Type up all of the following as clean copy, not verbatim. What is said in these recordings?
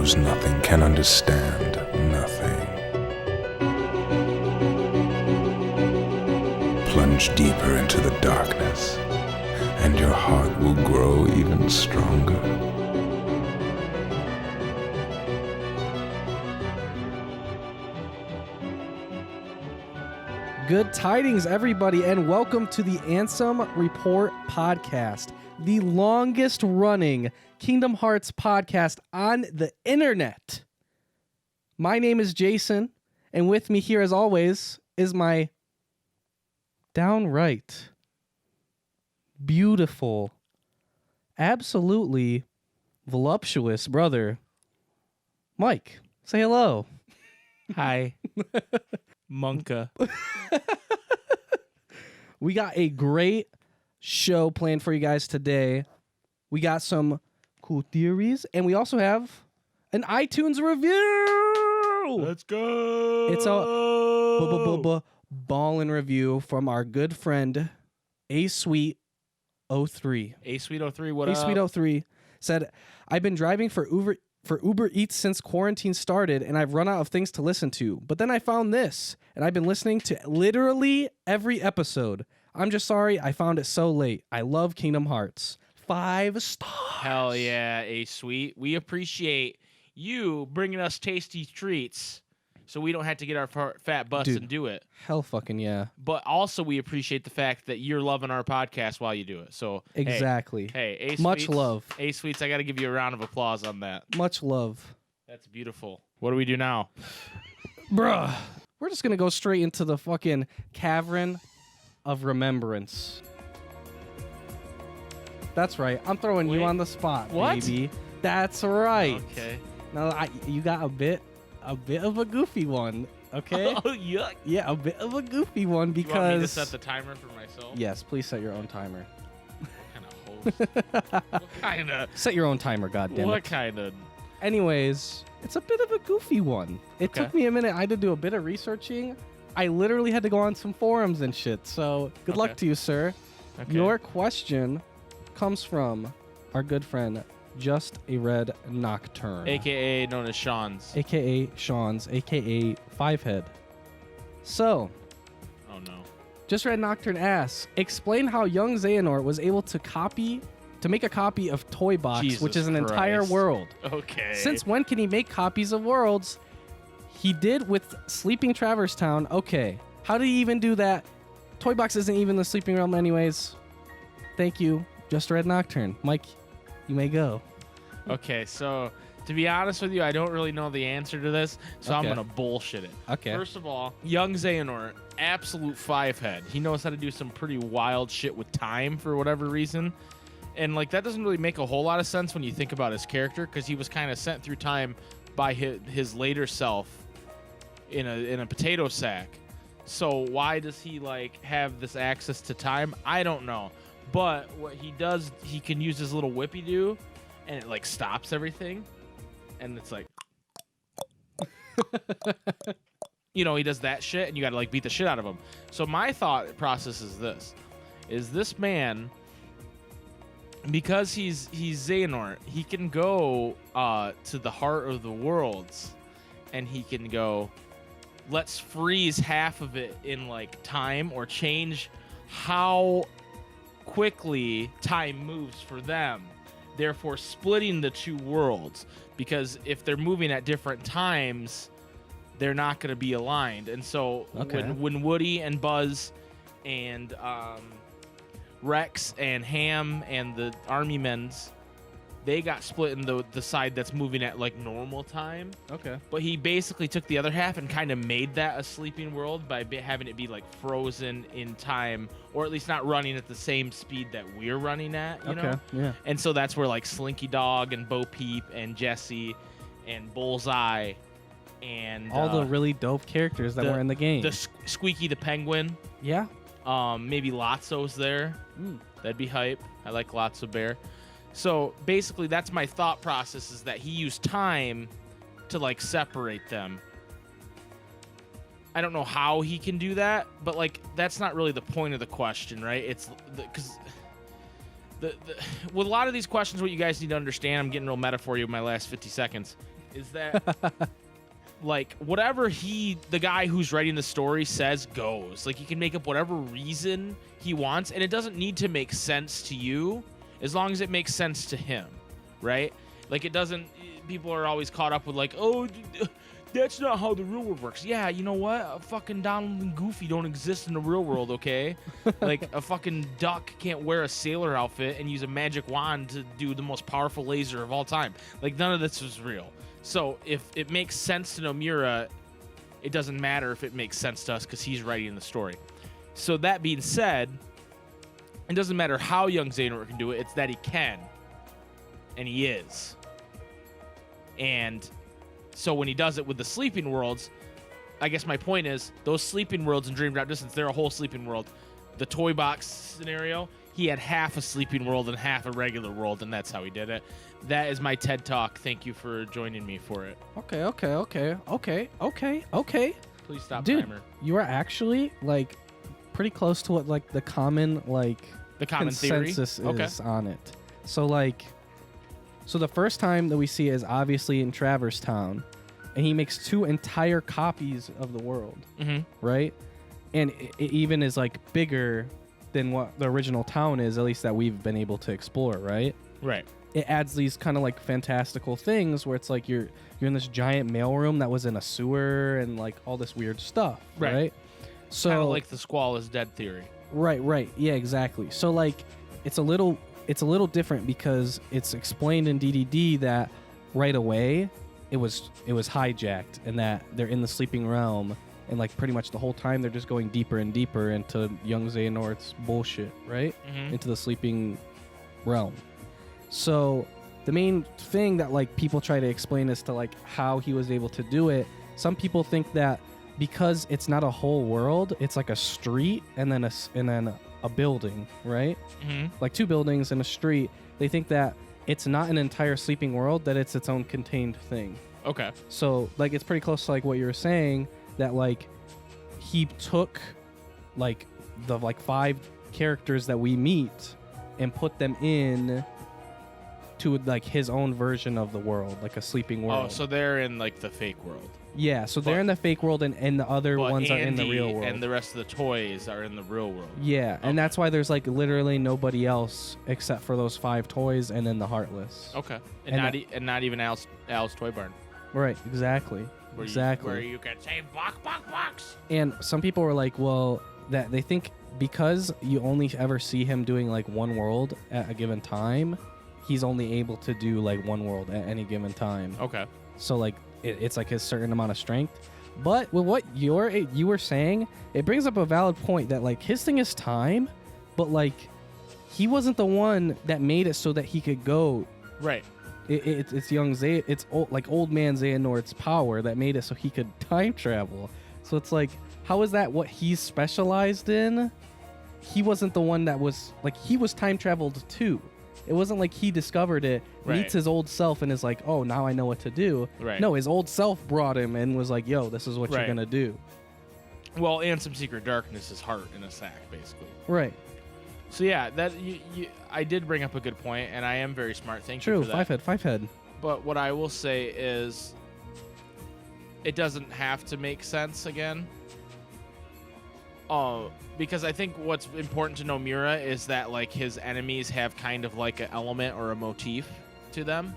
knows nothing, can understand nothing. Plunge deeper into the darkness, and your heart will grow even stronger. Good tidings, everybody, and welcome to the Ansem Report podcast, the longest running Kingdom Hearts podcast on the internet. My name is Jason, and with me here, as always, is my downright beautiful, absolutely voluptuous brother, Mike. Say hello. Hi. Monka. We got a great show planned for you guys today. We got some cool theories, and we also have an iTunes review. Let's go. It's a ballin' review from our good friend A Sweet 03. A Sweet 03, what A up? Sweet 03 said, "I've been driving for Uber Eats since quarantine started, and I've run out of things to listen to. But then I found this, and I've been listening to literally every episode. I'm just sorry I found it so late. I love Kingdom Hearts. 5 stars. Hell yeah, A Sweet. We appreciate you bringing us tasty treats so we don't have to get our fat butts Dude. and do it. Hell fucking yeah. But also we appreciate the fact that you're loving our podcast while you do it. So Exactly. Hey, A Sweets. Much love. A Sweets, I got to give you a round of applause on that. Much love. That's beautiful. What do we do now? Bruh. We're just going to go straight into the fucking Cavern of Remembrance. That's right. I'm throwing you Wait. on the spot, What? baby. That's right. Okay. Now you got a bit of a goofy one, okay? Oh, yuck. Yeah, a bit of a goofy one You want me to because set the timer for myself? yes, please set your own timer. What kind of host? What kind of... Set your own timer, goddammit. What kind of... Anyways, it's a bit of a goofy one. It Okay. took me a minute. I had to do a bit of researching. I literally had to go on some forums and shit. So good luck Okay. to you, sir. Okay. Your question comes from our good friend, Just a Red Nocturne. AKA known as Sean's. AKA Sean's, AKA Fivehead. So, Oh no. Just Red Nocturne asks, explain how young Xehanort was able to make a copy of Toy Box, Jesus which is an Christ. entire world. Okay. Since when can he make copies of worlds? He did with Sleeping Traverse Town. Okay. How did he even do that? Toy Box isn't even the Sleeping Realm anyways. Thank you, Just Red Nocturne. Mike, you may go. Okay, so to be honest with you, I don't really know the answer to this, so I'm Okay. gonna bullshit it. Okay. First of all, young Xehanort, absolute fivehead. He knows how to do some pretty wild shit with time for whatever reason. And like that doesn't really make a whole lot of sense when you think about his character, because he was kind of sent through time by his later self in a potato sack. So why does he like have this access to time? I don't know. But what he does, he can use his little whippy do, and it like stops everything, and it's like, you know, he does that shit, and you gotta like beat the shit out of him. So my thought process is this man, because he's Xehanort, he can go to the heart of the worlds, and he can go, let's freeze half of it in like time, or change how quickly time moves for them, therefore splitting the two worlds, because if they're moving at different times, they're not going to be aligned. And so when Woody and Buzz and Rex and Ham and the army men's, they got split in the side that's moving at like normal time. Okay. But he basically took the other half and kind of made that a sleeping world by having it be like frozen in time, or at least not running at the same speed that we're running at, you know? Yeah. And so that's where like Slinky Dog and Bo Peep and Jesse and Bullseye and All the really dope characters that were in the game. Squeaky the Penguin. Yeah. Maybe Lotso's there. Mm. That'd be hype. I like Lotso Bear. So basically, that's my thought process, is that he used time to like separate them. I don't know how he can do that, but like that's not really the point of the question, right? It's because with a lot of these questions, what you guys need to understand, I'm getting real meta for you in my last 50 seconds. is that like whatever the guy who's writing the story says goes. Like he can make up whatever reason he wants, and it doesn't need to make sense to you as long as it makes sense to him, right? Like it doesn't. People are always caught up with like, oh, that's not how the real world works. Yeah, you know what? A fucking Donald and Goofy don't exist in the real world, okay? Like a fucking duck can't wear a sailor outfit and use a magic wand to do the most powerful laser of all time. Like none of this is real. So if it makes sense to Nomura, it doesn't matter if it makes sense to us because he's writing the story. So that being said, it doesn't matter how young Xehanort can do it. It's that he can, and he is. And so when he does it with the sleeping worlds, I guess my point is those sleeping worlds in Dream Drop Distance, they're a whole sleeping world. The toy box scenario, he had half a sleeping world and half a regular world, and that's how he did it. That is my TED Talk. Thank you for joining me for it. Okay. Please stop, Dude, timer. you are actually like pretty close to what like the common consensus theory? is on it. So like, so the first time that we see it is obviously in Traverse Town, and he makes 2 entire copies of the world, right? And it even is like bigger than what the original town is, at least that we've been able to explore, right? Right. It adds these kind of like fantastical things where it's like you're in this giant mailroom that was in a sewer and like all this weird stuff, right? So kind of like the Squall is dead theory. Right. Yeah, exactly. So like it's a little different because it's explained in DDD that right away it was hijacked and that they're in the sleeping realm, and like pretty much the whole time they're just going deeper and deeper into young Xehanort's bullshit, right? Into the sleeping realm. So the main thing that like people try to explain as to like how he was able to do it, some people think that because it's not a whole world, it's like a street and then a building, right? Like 2 buildings and a street. They think that it's not an entire sleeping world, that it's its own contained thing. Okay. So like it's pretty close to like what you were saying, that like he took like the like 5 characters that we meet and put them in to like his own version of the world, like a sleeping world. Oh, so they're in like the fake world. Yeah, so they're in the fake world and the other ones are in the real world. And the rest of the toys are in the real world. Yeah, Okay. and that's why there's like literally nobody else except for those 5 toys and then the Heartless. Okay. And not even Al's Toy Barn. Right, exactly. Where you can say box. And some people were like, well, that they think because you only ever see him doing like one world at a given time, he's only able to do like one world at any given time. Okay. So like it's like his certain amount of strength. But with what you were saying, it brings up a valid point that like his thing is time, but like he wasn't the one that made it so that he could go. Right. It's young Zay. It's old man Xehanort's power that made it so he could time travel. So it's like, how is that what he's specialized in? He wasn't the one that was like, he was time traveled too. It wasn't like he discovered it, meets his old self, and is like, oh, now I know what to do. Right. No, his old self brought him and was like, yo, this is what you're gonna do. Well, Ansem Secret Darkness is heart in a sack, basically. Right. So yeah, that I did bring up a good point, and I am very smart. Thank you True. for that. Five head. But what I will say is, it doesn't have to make sense again. Because I think what's important to Nomura is that like his enemies have kind of like an element or a motif to them.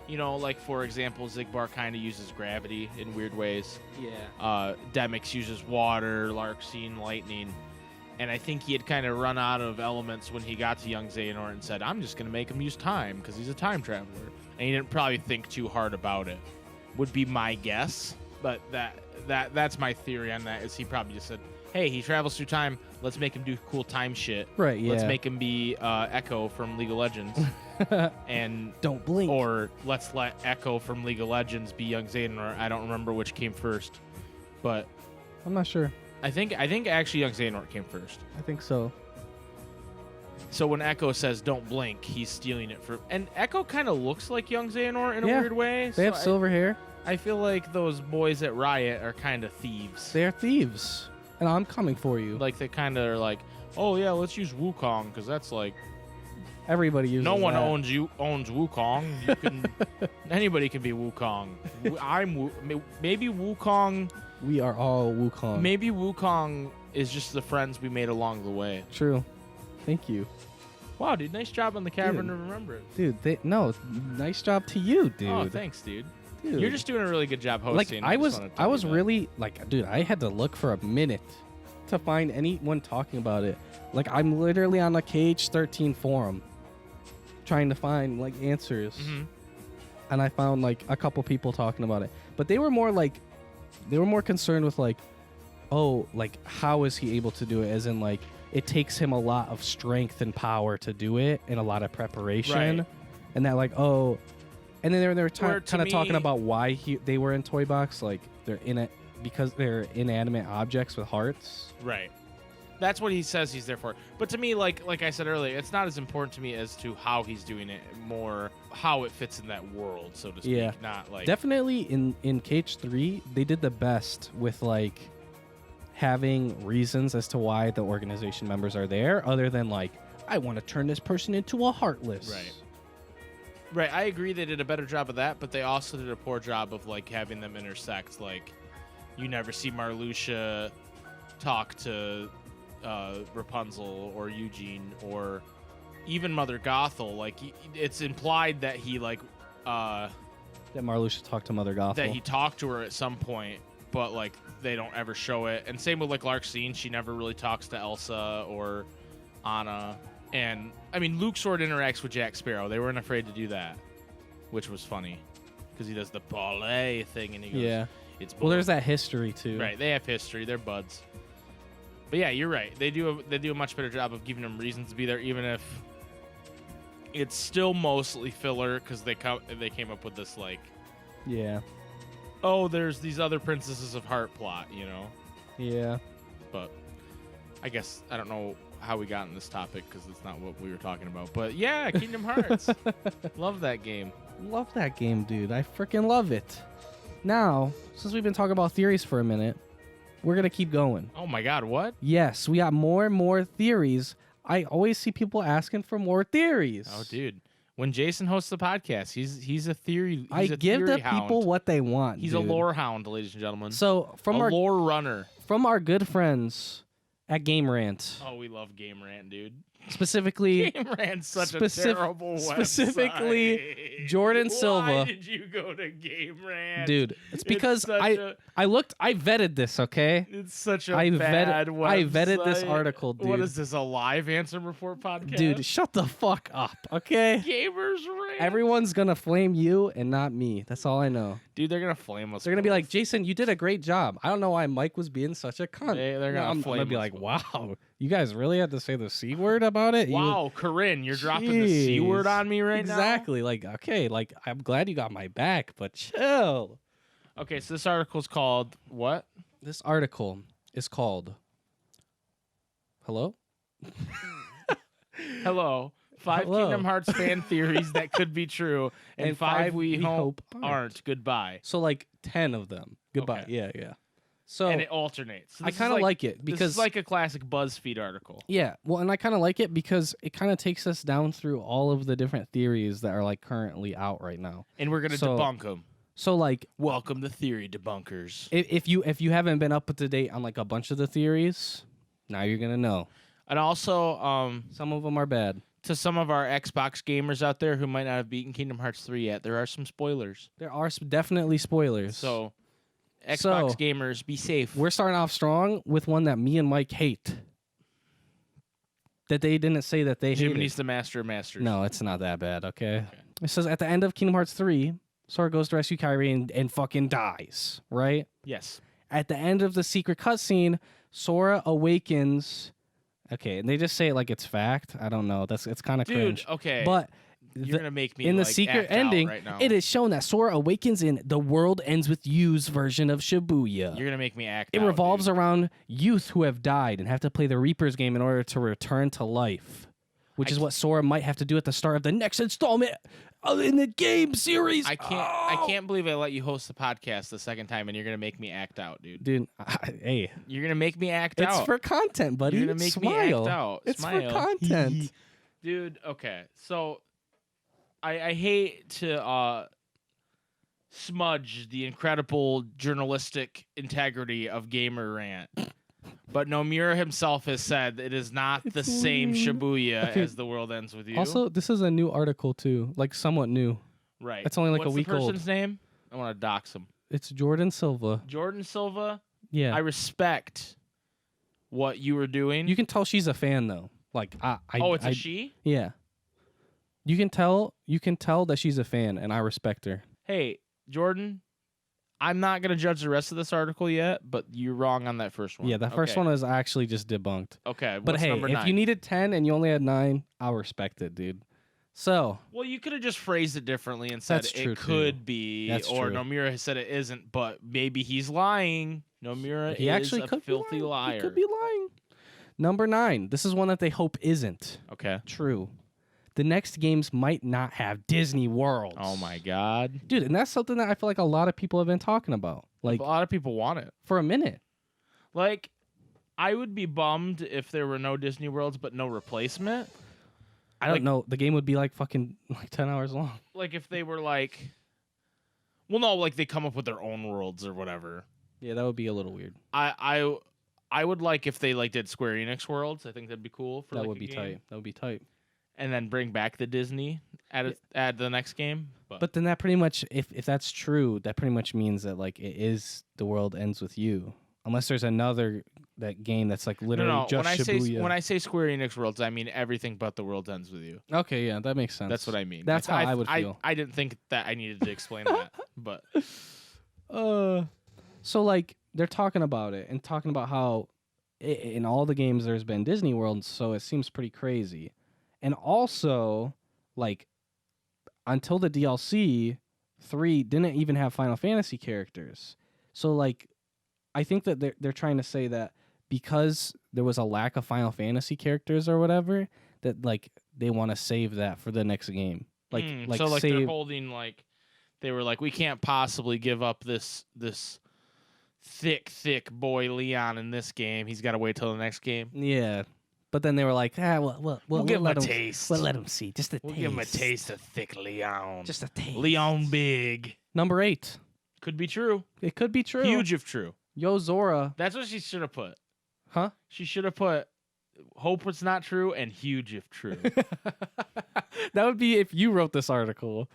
You know, like for example, Zigbar kind of uses gravity in weird ways. Yeah. Demix uses water, Larxene lightning. And I think he had kind of run out of elements when he got to young Xehanort and said, I'm just going to make him use time because he's a time traveler. And he didn't probably think too hard about it, would be my guess. But that's my theory on that, is he probably just said, hey, he travels through time. Let's make him do cool time shit. Right, yeah. Let's make him be Echo from League of Legends. And don't blink. Or let's let Echo from League of Legends be young Xehanort. I don't remember which came first. But I'm not sure. I think actually young Xehanort came first. I think so. So when Echo says don't blink, he's stealing it from... And Echo kind of looks like young Xehanort in a weird way. They have silver hair. I feel like those boys at Riot are kind of thieves. They're thieves. And I'm coming for you. Like they kind of are like, oh yeah, let's use Wukong because that's like Everybody uses No one that. owns Wukong. You can anybody can be Wukong. Maybe Wukong. We are all Wukong. Maybe Wukong is just the friends we made along the way. True. Thank you. Wow, dude, nice job on the Cavern of Remembrance. Dude, no, nice job to you, dude. Oh, thanks, dude. Dude. You're just doing a really good job hosting. Like I was really like, dude, I had to look for a minute to find anyone talking about it. Like I'm literally on a KH13 forum trying to find like answers. Mm-hmm. And I found like a couple people talking about it. But they were more concerned with like, oh, like how is he able to do it? As in like it takes him a lot of strength and power to do it and a lot of preparation. Right. And that like, oh, and then they were kind of talking me- about why they were in Toy Box, like they're in it because they're inanimate objects with hearts. Right. That's what he says he's there for. But to me, like I said earlier, it's not as important to me as to how he's doing it, more how it fits in that world, so to speak. Yeah. Not like Definitely in KH3, they did the best with like having reasons as to why the organization members are there, other than like, I want to turn this person into a heartless. Right. Right, I agree they did a better job of that, but they also did a poor job of like having them intersect. Like, you never see Marluxia talk to Rapunzel or Eugene or even Mother Gothel. Like, it's implied that he like That Marluxia talked to Mother Gothel. that he talked to her at some point, but like they don't ever show it. And same with like Larxene, she never really talks to Elsa or Anna. And I mean, Luke sort of interacts with Jack Sparrow. They weren't afraid to do that, which was funny because he does the ballet thing and he goes, Yeah. It's Well, there's that history too. Right, they have history. They're buds. But yeah, you're right. They do a much better job of giving them reasons to be there, even if it's still mostly filler because they came up with this like, Yeah. oh, there's these other princesses of heart plot, you know. Yeah. But I guess I don't know how we got in this topic because it's not what we were talking about. But yeah, Kingdom Hearts. Love that game. Love that game, dude. I freaking love it. Now, since we've been talking about theories for a minute, we're going to keep going. Oh my God, what? Yes, we got more and more theories. I always see people asking for more theories. Oh, dude. When Jason hosts the podcast, he's a theory. I give theory the hound. people what they want. He's dude. a lore hound, ladies and gentlemen. So a lore runner. from our good friends at Gamerrant, Oh, we love Gamerrant, dude. specifically Gamerant's such a terrible specifically website. Jordan Why Silva. did you go to Gamerant? Dude, it's because I vetted this, okay? It's such a I bad website. I vetted this article, dude. What is this, a live Ansem Report podcast? Dude, shut the fuck up, okay? Gamers Rant. Everyone's gonna flame you and not me. That's all I know. Dude, they're going to flame us. They're gonna be both. like, Jason, you did a great job. I don't know why Mike was being such a cunt. They're gonna I'm flame gonna be us like, both. wow, you guys really had to say the C word about it? Wow, Corinne, you're dropping the C Jeez. word on me right now? Exactly. Like, okay, like I'm glad you got my back, but chill. Okay, so this article's called what? This article is called Hello? Hello. 5 Hello. Kingdom Hearts fan theories that could be true, and 5 we hope aren't. Goodbye. So like 10 of them. Goodbye. Okay. Yeah. So And it alternates. So I this is kind of like it this because is like a classic BuzzFeed article. yeah, well, and I kind of like it because it kind of takes us down through all of the different theories that are like currently out right now. And we're going to So- debunk them. So like Welcome to Theory Debunkers. if you haven't been up to date on like a bunch of the theories, now you're going to know. And also, Some of them are bad. to some of our Xbox gamers out there who might not have beaten Kingdom Hearts 3 yet, there are some spoilers. There are definitely spoilers. So, Xbox So, gamers, be safe. we're starting off strong with one that me and Mike hate. That they didn't say that they hated. Jiminy's the master of masters. No, it's not that bad, okay? It says at the end of Kingdom Hearts 3, Sora goes to rescue Kairi and fucking dies, right? Yes. At the end of the secret cutscene, Sora awakens. Okay, and they just say it like it's fact. I don't know. It's kind of Dude, cringe. okay. But You're going to make me in the like, secret act out ending, right now. it is shown that Sora awakens in The World Ends With You's version of Shibuya. You're going to make me act It out, revolves dude. around youth who have died and have to play the Reaper's game in order to return to life, which is what Sora might have to do at the start of the next installment in the game series. I can't believe I let you host the podcast the second time, and you're gonna make me act out, dude. Dude, hey, You're gonna make me act it's out. for content, buddy. You're gonna make Smile. me act out. It's Smile. for content. Dude, okay. So I hate to smudge the incredible journalistic integrity of Gamerrant. But Nomura himself has said it is not the same Shibuya as The World Ends With You. Also, this is a new article too, like somewhat new. right. It's only like What's a week the old. person's name? I want to dox him. It's Jordan Silva. Jordan Silva. Yeah. I respect what you were doing. You can tell she's a fan though. Like it's a she? Yeah. You can tell that she's a fan, and I respect her. Hey, Jordan, I'm not gonna judge the rest of this article yet, but you're wrong on that first one. Yeah, that first one is actually just debunked. Okay, But what's hey, number if 9? you needed 10 and you only had 9, I'll respect it, dude. So Well, you could have just phrased it differently and said That's true, it could too. be, That's or true. Nomura has said it isn't, but maybe he's lying. Nomura he is actually a could filthy be lying. liar. He could be lying. Number 9. This is one that they hope isn't Okay. true. The next games might not have Disney Worlds. Oh my God, Dude, and that's something that I feel like a lot of people have been talking about. Like a lot of people want it. for a minute. Like, I would be bummed if there were no Disney Worlds but no replacement. I don't Like- know. The game would be like fucking like 10 hours long. Like if they were like, well, no, like they come up with their own worlds or whatever. Yeah, that would be a little weird. I would like if they like did Square Enix worlds. I think that'd be cool for That like, would a be game. tight. That would be tight. And then bring back the Disney add the next game. But then that pretty much, if that's true, that pretty much means that like it is The World Ends With You, unless there's another that game that's like literally no, just Shibuya. when I say Square Enix worlds, I mean everything but The World Ends With You. Okay, yeah, that makes sense. That's what I mean. That's how I would feel. I didn't think that I needed to explain that, but So like they're talking about it and talking about how in all the games there's been Disney Worlds, so it seems pretty crazy. And also, like until the DLC, 3 didn't even have Final Fantasy characters. So like I think that they're trying to say that because there was a lack of Final Fantasy characters or whatever, that like they want to save that for the next game. Like so like they're save holding like they were like we can't possibly give up this thick boy Leon in this game. He's got to wait till the next game. yeah. But then they were like, we'll give him let a him, taste. We'll let him see. Just a We'll taste. give him a taste of thick Leon. Just a taste. Leon Big. Number 8. Could be true. It could be true. Huge if true. Yo, Zora. That's what she should have put. Huh? She should have put hope it's not true and huge if true. That would be if you wrote this article.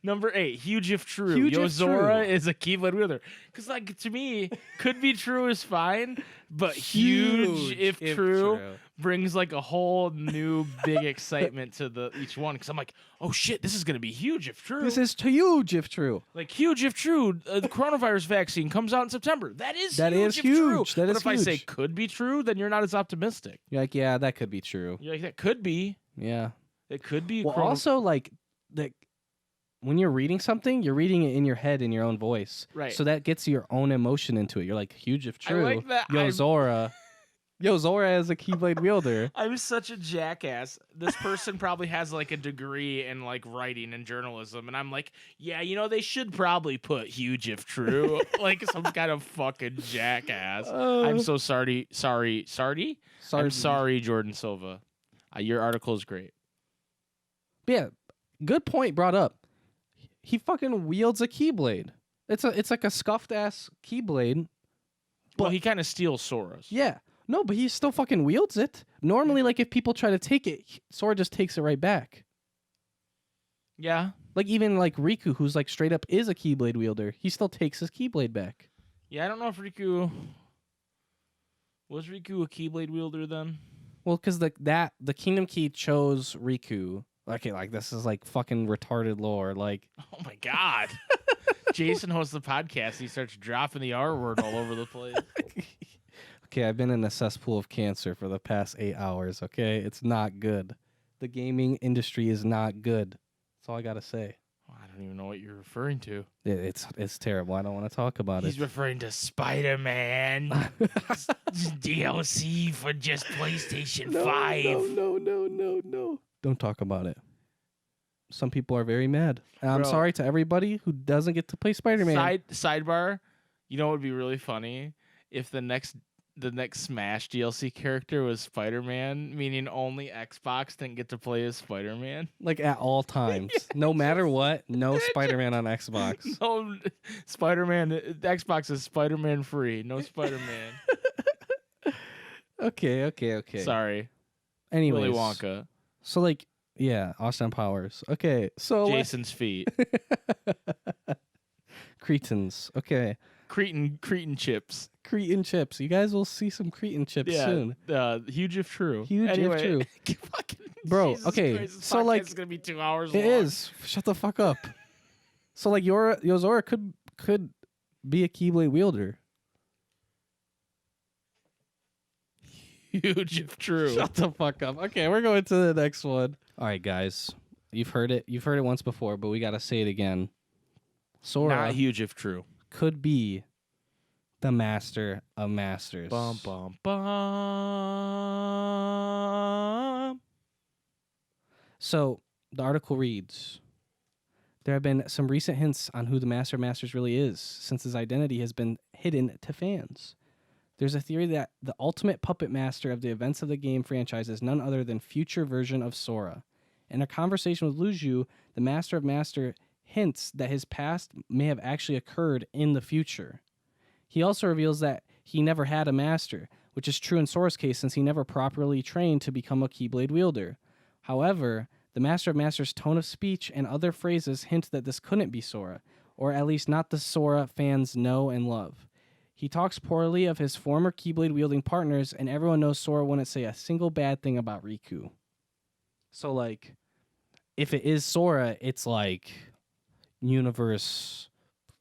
Number 8, huge if true. Huge if Zora true. is a Keyblade wielder. Because, like, to me, could be true is fine, but huge if true brings, like, a whole new big excitement to each one. Because I'm like, oh, shit, this is going to be huge if true. This is huge if true. Like, huge if true. The coronavirus vaccine comes out in September. That is huge if true. huge. That but is if I say huge. could be true, then you're not as optimistic. You're like, yeah, that could be true. You're like, that could be. Yeah. It could be. Well, also, like when you're reading something, you're reading it in your head in your own voice. Right. So that gets your own emotion into it. You're like, huge if I true. like that. Yo, Zora. Yo, Zora is a Keyblade wielder. I'm such a jackass. This person probably has like a degree in like writing and journalism, and I'm like, yeah, you know, they should probably put huge if true, like some kind of fucking jackass. I'm so sorry. I'm sorry, Jordan Silva. Your article is great. Yeah, good point brought up. He fucking wields a Keyblade. It's like a scuffed ass Keyblade. Well, he kind of steals Sora's. Yeah. No, but he still fucking wields it. Normally, like if people try to take it, Sora just takes it right back. Yeah. Like even like Riku, who's like straight up is a Keyblade wielder, he still takes his Keyblade back. Yeah, I don't know if Riku was a Keyblade wielder then. Well, because the Kingdom Key chose Riku. Okay, like this is like fucking retarded lore. Like, Oh my god. Jason hosts the podcast. He starts dropping the R word all over the place. okay, I've been in a cesspool of cancer for the past 8 hours. Okay, it's not good. The gaming industry is not good. That's all I gotta say. I don't even know what you're referring to. It's terrible. I don't want to talk about He's it. referring to Spider-Man DLC for just PlayStation 5. No. Don't talk about it. Some people are very mad. And I'm Bro. sorry to everybody who doesn't get to play Spider-Man. Sidebar, you know what would be really funny? If the next the next Smash DLC character was Spider-Man, meaning only Xbox didn't get to play as Spider-Man. Like at all times, no matter what, no Spider-Man on Xbox. No, Spider-Man. Xbox is Spider-Man free. No Spider-Man. Okay. Sorry. Anyways, Willy Wonka. So like, yeah, Austin Powers. Okay, so Jason's feet. Cretans. Okay, Cretan chips. Cretan chips. You guys will see some Cretan chips soon. Huge if true. Huge anyway, if true. fucking Bro, Jesus okay, Christ, this so, podcast like, is gonna be 2 hours. It long. is. Shut the fuck up. So like, Yozora could be a Keyblade wielder. Huge if true. Shut the fuck up. Okay, we're going to the next one. All right, guys. You've heard it. You've heard it once before, but we gotta say it again. Sora Not huge if true. could be the master of masters. Bum bum bum. So the article reads, there have been some recent hints on who the Master of Masters really is, since his identity has been hidden to fans. There's a theory that the ultimate puppet master of the events of the game franchise is none other than future version of Sora. In a conversation with Luju, the Master of Master hints that his past may have actually occurred in the future. He also reveals that he never had a master, which is true in Sora's case since he never properly trained to become a Keyblade wielder. However, the Master of Master's tone of speech and other phrases hint that this couldn't be Sora, or at least not the Sora fans know and love. He talks poorly of his former Keyblade-wielding partners, and everyone knows Sora wouldn't say a single bad thing about Riku. So, like, if it is Sora, it's like Universe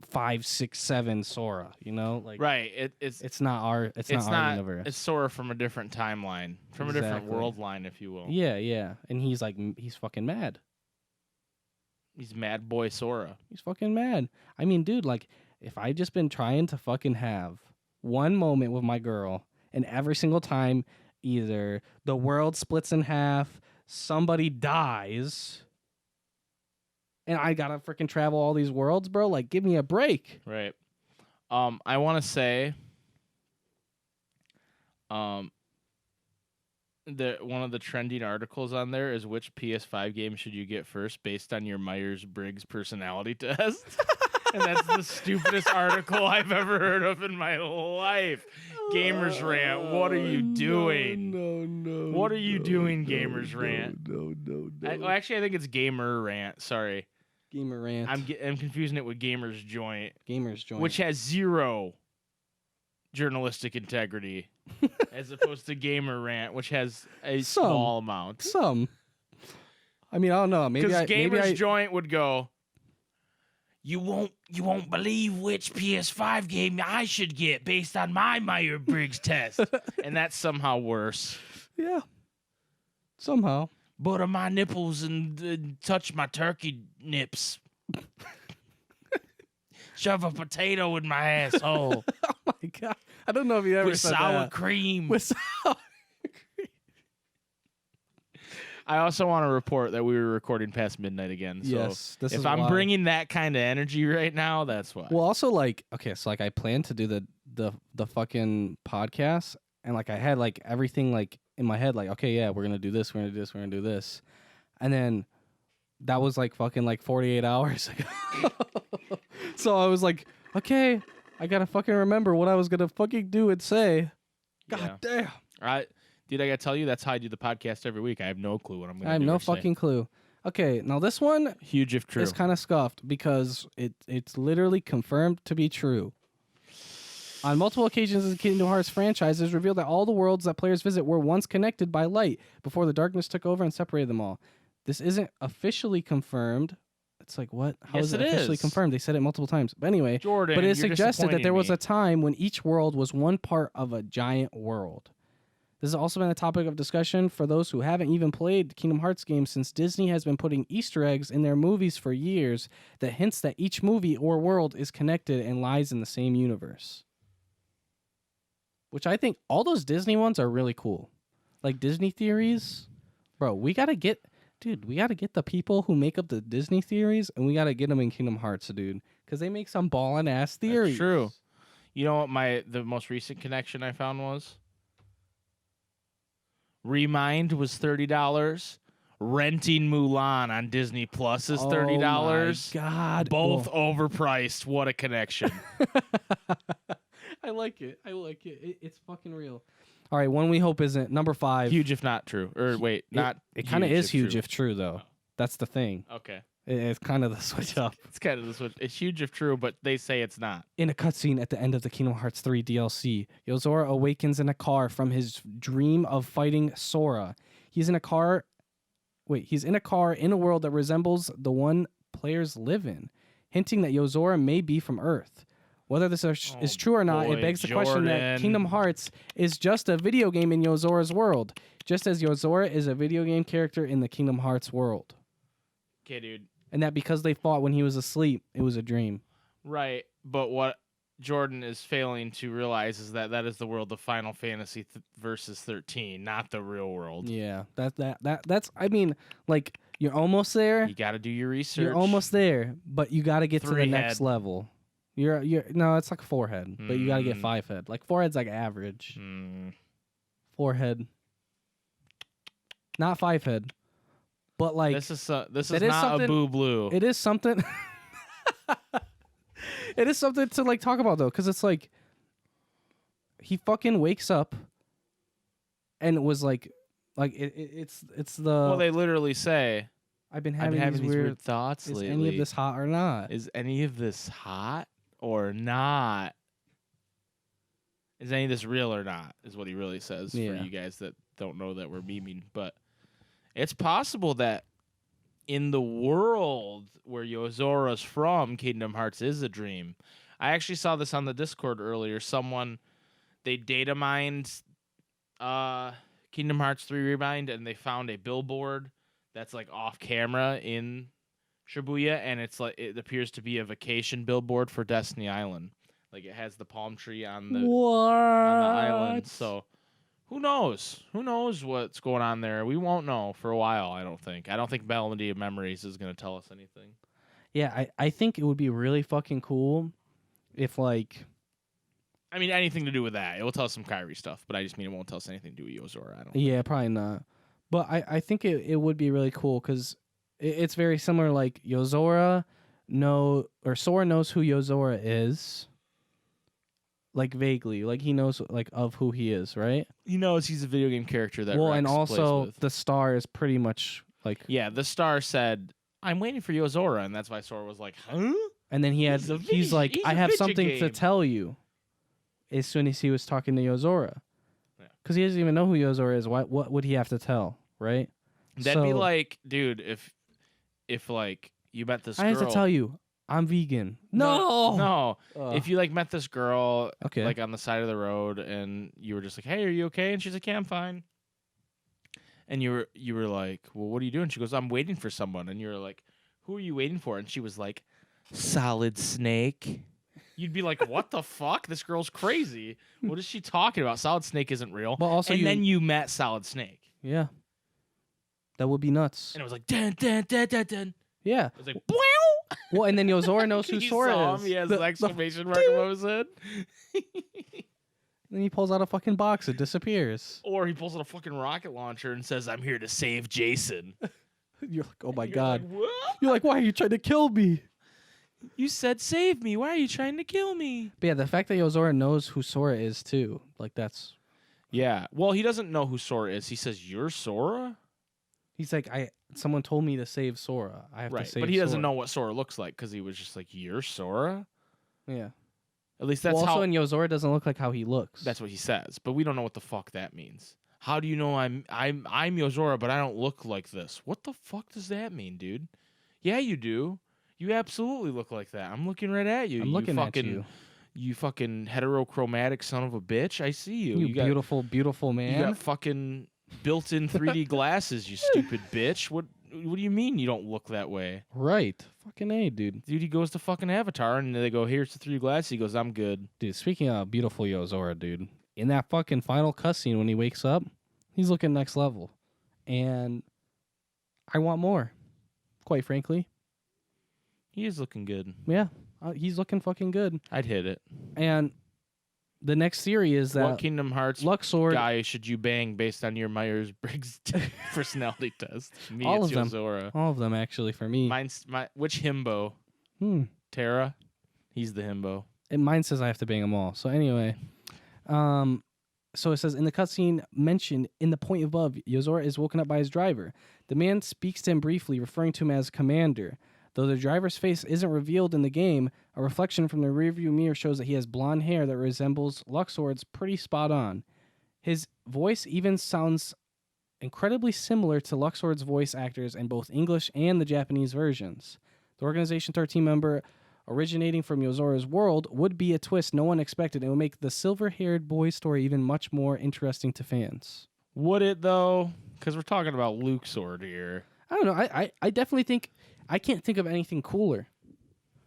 5, 6, 7 Sora, you know? Like, Right. It's not our universe. It's Sora from a different timeline, from a different Exactly. world line, if you will. Yeah. And he's like, he's fucking mad. He's Mad Boy Sora. He's fucking mad. I mean, dude, like, if I just been trying to fucking have one moment with my girl, and every single time either the world splits in half, somebody dies, and I gotta freaking travel all these worlds, bro, like, give me a break. Right. I want to say, one of the trending articles on there is which PS5 game should you get first based on your Myers-Briggs personality test. And that's the stupidest article I've ever heard of in my life. Gamers Rant, what are you doing? No. What are you doing, Gamers Rant? No. Actually, I think it's Gamer Rant. Sorry. Gamerrant. I'm confusing it with Gamers Joint, Gamers Joint. which has zero journalistic integrity, as opposed to Gamer Rant, which has a small amount. Some. I mean, I don't know. Maybe Because Gamers I Joint would go, You won't believe which PS5 game I should get based on my Myers-Briggs test. And that's somehow worse. Yeah. Somehow. Butter my nipples and touch my turkey nips. Shove a potato in my asshole. Oh my god. I don't know if you ever With said sour that. cream. With sour cream. I also want to report that we were recording past midnight again. So Yes, this if is I'm why. bringing that kind of energy right now, that's why. Well, also, like, okay, so like I planned to do the fucking podcast, and like I had like everything like in my head, like, okay, yeah, we're gonna do this, we're gonna do this, we're gonna do this, and then that was like fucking like 48 hours ago. So I was like, okay, I gotta fucking remember what I was gonna fucking do and say. God damn. Dude, I gotta tell you, that's how I do the podcast every week. I have no clue what I'm gonna do. I have no or say. fucking clue. Okay, now this one Huge if true. is kind of scuffed because it's literally confirmed to be true. On multiple occasions, the Kingdom Hearts franchise has revealed that all the worlds that players visit were once connected by light before the darkness took over and separated them all. This isn't officially confirmed. It's like, what? How Yes, is it it officially is. confirmed? They said it multiple times. But anyway, Jordan, but it you're suggested that there was a disappointing time when each world was one part of a giant world. This has also been a topic of discussion for those who haven't even played Kingdom Hearts games, since Disney has been putting Easter eggs in their movies for years that hints that each movie or world is connected and lies in the same universe. Which I think all those Disney ones are really cool. Like Disney theories. Bro, we got to get the people who make up the Disney theories, and we got to get them in Kingdom Hearts, dude. Because they make some ballin' ass theories. That's true. You know what the most recent connection I found was? Remind was $30. Renting Mulan on Disney Plus is $30. Oh my God. Both overpriced. What a connection. I like it. It's fucking real. All right, one we hope isn't number 5. Huge if not true. Or wait, not. It kind of is huge true. if true though. That's the thing. Okay. It's kind of the switch up. It's kind of the switch. It's huge if true, but they say it's not. In a cutscene at the end of the Kingdom Hearts 3 DLC, Yozora awakens in a car from his dream of fighting Sora. He's in a car in a world that resembles the one players live in, hinting that Yozora may be from Earth. Whether this is true or not, it begs the question that Kingdom Hearts is just a video game in Yozora's world, just as Yozora is a video game character in the Kingdom Hearts world. Okay, dude. And that because they fought when he was asleep, it was a dream. Right, but what Jordan is failing to realize is that is the world of Final Fantasy versus 13, not the real world. Yeah, that's. I mean, like you're almost there. You got to do your research. You're almost there, but you got to get to the next head. level. You're no, it's like 4 head, but you got to get 5 head. Like 4 head's like average. 4 head, not 5 head. But like this is not a boo blue. It is something. It is something to like talk about though, because it's like he fucking wakes up and was like it's the. Well, they literally say, I've been having these weird thoughts is lately. any of this hot or not? Is any of this hot or not? Is any of this real or not? Is what he really says for you guys that don't know that we're memeing, but. It's possible that in the world where Yozora's from, Kingdom Hearts is a dream. I actually saw this on the Discord earlier. They data mined Kingdom Hearts 3 Rewind, and they found a billboard that's like off camera in Shibuya, and it appears to be a vacation billboard for Destiny Island. Like it has the palm tree on the island. So who knows? Who knows what's going on there? We won't know for a while, I don't think. I don't think Melody of Memories is going to tell us anything. Yeah, I think it would be really fucking cool if, like... I mean, anything to do with that. It will tell us some Kyrie stuff, but I just mean it won't tell us anything to do with Yozora. I don't think. Probably not. But I think it would be really cool because it's very similar, like, Sora knows who Yozora is. Like vaguely, like he knows like of who he is, right? He knows he's a video game character that. And plays also with. the star is pretty much like. Yeah, the star said, "I'm waiting for Yozora," and that's why Sora was like, "Huh?" And then he's like, "I have something to tell you." As soon as he was talking to Yozora, because he doesn't even know who Yozora is. What would he have to tell, right? That'd be like, dude, if like you met this girl, I have to tell you. I'm vegan. No. If you like met this girl okay, like on the side of the road and you were just like, "Hey, are you okay?" And she's like, "Yeah, I'm fine." And you were like, "Well, what are you doing?" She goes, "I'm waiting for someone." And you're like, "Who are you waiting for?" And she was like, "Solid Snake." You'd be like, "What the fuck? This girl's crazy. What is she talking about? Solid Snake isn't real." But also, then you met Solid Snake. Yeah, that would be nuts. And it was like, dun dun dun dun dun. Yeah. It was like, well, and then Yozora knows who Sora is. He has an exclamation mark above his head. Then he pulls out a fucking box. It disappears. Or he pulls out a fucking rocket launcher and says, "I'm here to save Jason." You're like, oh my God. Like, what? You're like, why are you trying to kill me? You said save me. Why are you trying to kill me? But yeah, the fact that Yozora knows who Sora is too. Like that's... Yeah. Well, he doesn't know who Sora is. He says, "You're Sora?" He's like, someone told me to save Sora. I have to save But he doesn't Sora. know what Sora looks like because he was just like, "You're Sora?" Yeah. At least that's also, how... and Yozora doesn't look like how he looks. That's what he says. But we don't know what the fuck that means. How do you know I'm Yozora, but I don't look like this? What the fuck does that mean, dude? Yeah, you do. You absolutely look like that. I'm looking right at you. I'm looking at you. You fucking heterochromatic son of a bitch. I see you. You beautiful, beautiful man. You got fucking built-in 3D glasses, you stupid bitch. What do you mean you don't look that way? Right. Fucking A, dude. Dude, he goes to fucking Avatar, and they go, "Here's the 3 glasses." He goes, "I'm good." Dude, speaking of beautiful Yozora, dude, in that fucking final cutscene when he wakes up, he's looking next level. And I want more, quite frankly. He is looking good. Yeah, he's looking fucking good. I'd hit it. And the next theory is that What Kingdom Hearts Luxord, guy should you bang based on your Myers-Briggs personality test? Me, all it's of them. Yozora. All of them, actually, for me. Which himbo? Terra? He's the himbo. And mine says I have to bang them all. So anyway, so it says in the cutscene mentioned in the point above, Yozora is woken up by his driver. The man speaks to him briefly, referring to him as Commander. Though the driver's face isn't revealed in the game, a reflection from the rearview mirror shows that he has blonde hair that resembles Luxord's pretty spot on. His voice even sounds incredibly similar to Luxord's voice actors in both English and the Japanese versions. The Organization 13 member originating from Yozora's world would be a twist no one expected and would make the silver-haired boy story even much more interesting to fans. Would it, though? Because we're talking about Luxord here. I don't know. I definitely think... I can't think of anything cooler.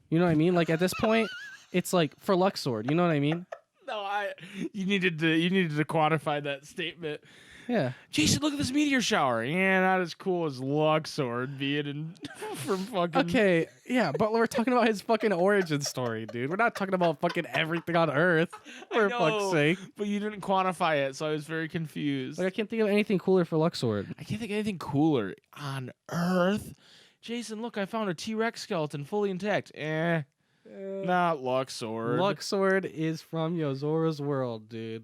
You know what I mean? Like, at this point, it's like, for Luxord. You know what I mean? No, you needed to quantify that statement. Yeah. Jason, look at this meteor shower. Yeah, not as cool as Luxord being from fucking... Okay, yeah, but we're talking about his fucking origin story, dude. We're not talking about fucking everything on Earth, for fuck's sake. But you didn't quantify it, so I was very confused. Like, I can't think of anything cooler for Luxord. I can't think of anything cooler on Earth. Jason, look, I found a T-Rex skeleton fully intact. Not Luxord. Luxord is from Yozora's world, dude.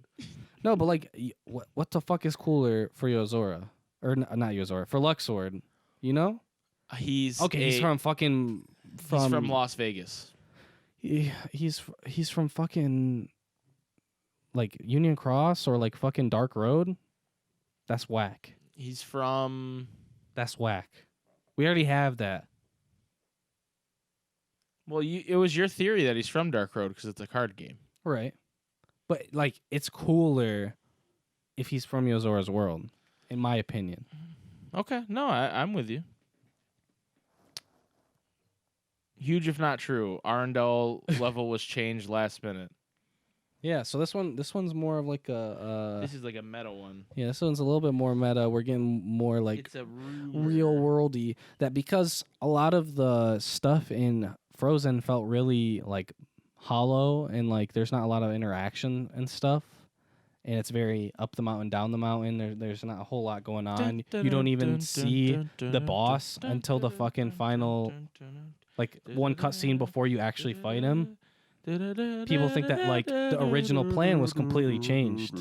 No, but like, what the fuck is cooler for Yozora? Or not Yozora, for Luxord, you know? He's from Las Vegas. He's from fucking like Union Cross or like fucking Dark Road. That's whack. That's whack. We already have that. Well, it was your theory that he's from Dark Road because it's a card game. Right. But, like, it's cooler if he's from Yozora's world, in my opinion. Okay. No, I'm with you. Huge if not true. Arendelle level was changed last minute. Yeah, so this one's more of like a... this is like a meta one. Yeah, this one's a little bit more meta. We're getting more like it's a real worldy. That because a lot of the stuff in Frozen felt really like hollow and like there's not a lot of interaction and stuff. And it's very up the mountain, down the mountain. There's not a whole lot going on. You don't even see the boss until the fucking final, like one cutscene before you actually fight him. People think that like the original plan was completely changed.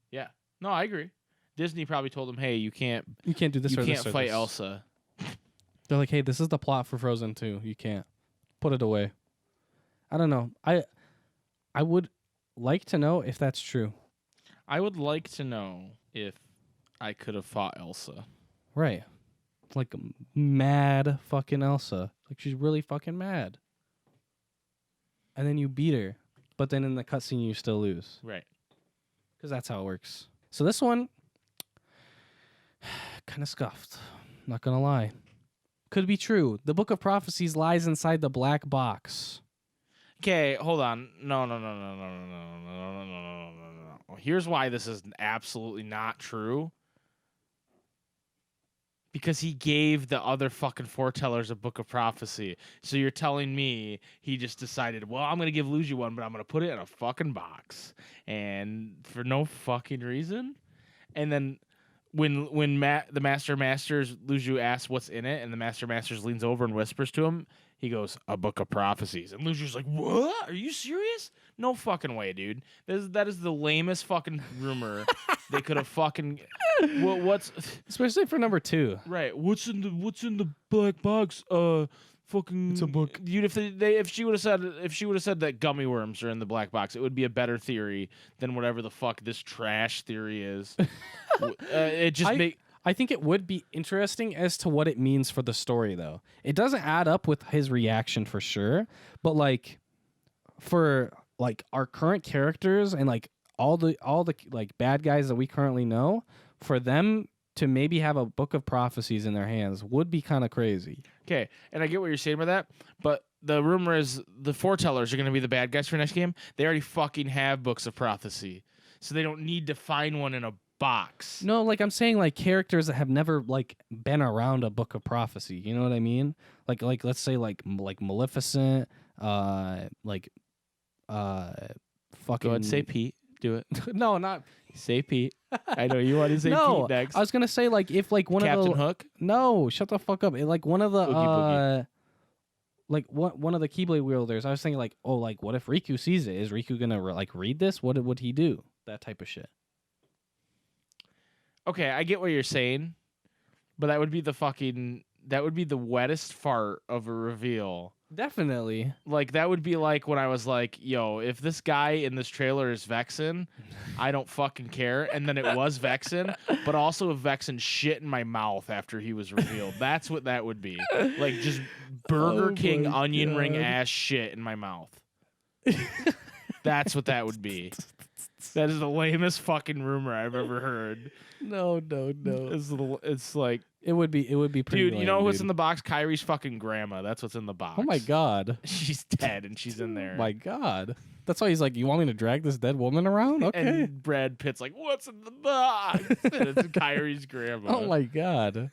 Yeah, no, I agree. Disney probably told them, "Hey, you can't do this. You or can't this or fight this. Elsa." They're like, "Hey, this is the plot for Frozen 2. You can't put it away." I don't know. I would like to know if that's true. I would like to know if I could have fought Elsa. Right. Like mad fucking Elsa. Like she's really fucking mad. And then you beat her, but then in the cutscene you still lose. Right. Because that's how it works. So this one, kind of scuffed. Not gonna lie. Could be true. The Book of Prophecies lies inside the black box. Okay, hold on. No. Here's why this is absolutely not true. Because he gave the other fucking foretellers a Book of Prophecy. So you're telling me he just decided, well, I'm going to give Luigi one, but I'm going to put it in a fucking box. And for no fucking reason. And then when the Master Masters, Luigi asks what's in it, and the Master Masters leans over and whispers to him, he goes, a Book of Prophecies. And Luigi's like, what? Are you serious? No fucking way, dude. That is the lamest fucking rumor they could have fucking... What's especially for number 2, right? What's in the black box? Fucking. It's a book. Dude, if she would have said that gummy worms are in the black box, it would be a better theory than whatever the fuck this trash theory is. It just I think it would be interesting as to what it means for the story, though. It doesn't add up with his reaction for sure, but like for like our current characters and like all the like bad guys that we currently know. For them to maybe have a Book of Prophecies in their hands would be kind of crazy. Okay, and I get what you're saying about that, but the rumor is the foretellers are going to be the bad guys for next game. They already fucking have Books of Prophecy, so they don't need to find one in a box. No, like I'm saying, like characters that have never like been around a Book of Prophecy. You know what I mean? Like let's say like Maleficent, like fucking. Go ahead and say Pete. Do it. No, not. Say Pete. I know you want to say No, Pete next. I was gonna say like if like one Captain of the Hook. No, shut the fuck up. Like one of the Boogie Boogie. like one of the Keyblade wielders. I was thinking like, oh, like what if Riku sees it? Is Riku gonna like read this? What would he do? That type of shit. Okay, I get what you're saying, but that would be the wettest fart of a reveal. Definitely. Like that would be like when I was like, yo, if this guy in this trailer is Vexen, I don't fucking care. And then it was Vexen, but also if Vexen shit in my mouth after he was revealed. That's what that would be. Like just Burger King onion ring ass shit in my mouth. That's what that would be. That is the lamest fucking rumor I've ever heard. No. It's like It would be pretty dude, lame, you know what's dude. in the box? Kyrie's fucking grandma. That's what's in the box. Oh my god. She's dead and she's in there. Oh my god. That's why he's like, you want me to drag this dead woman around? Okay. And Brad Pitt's like, what's in the box? And it's Kyrie's grandma. Oh my god.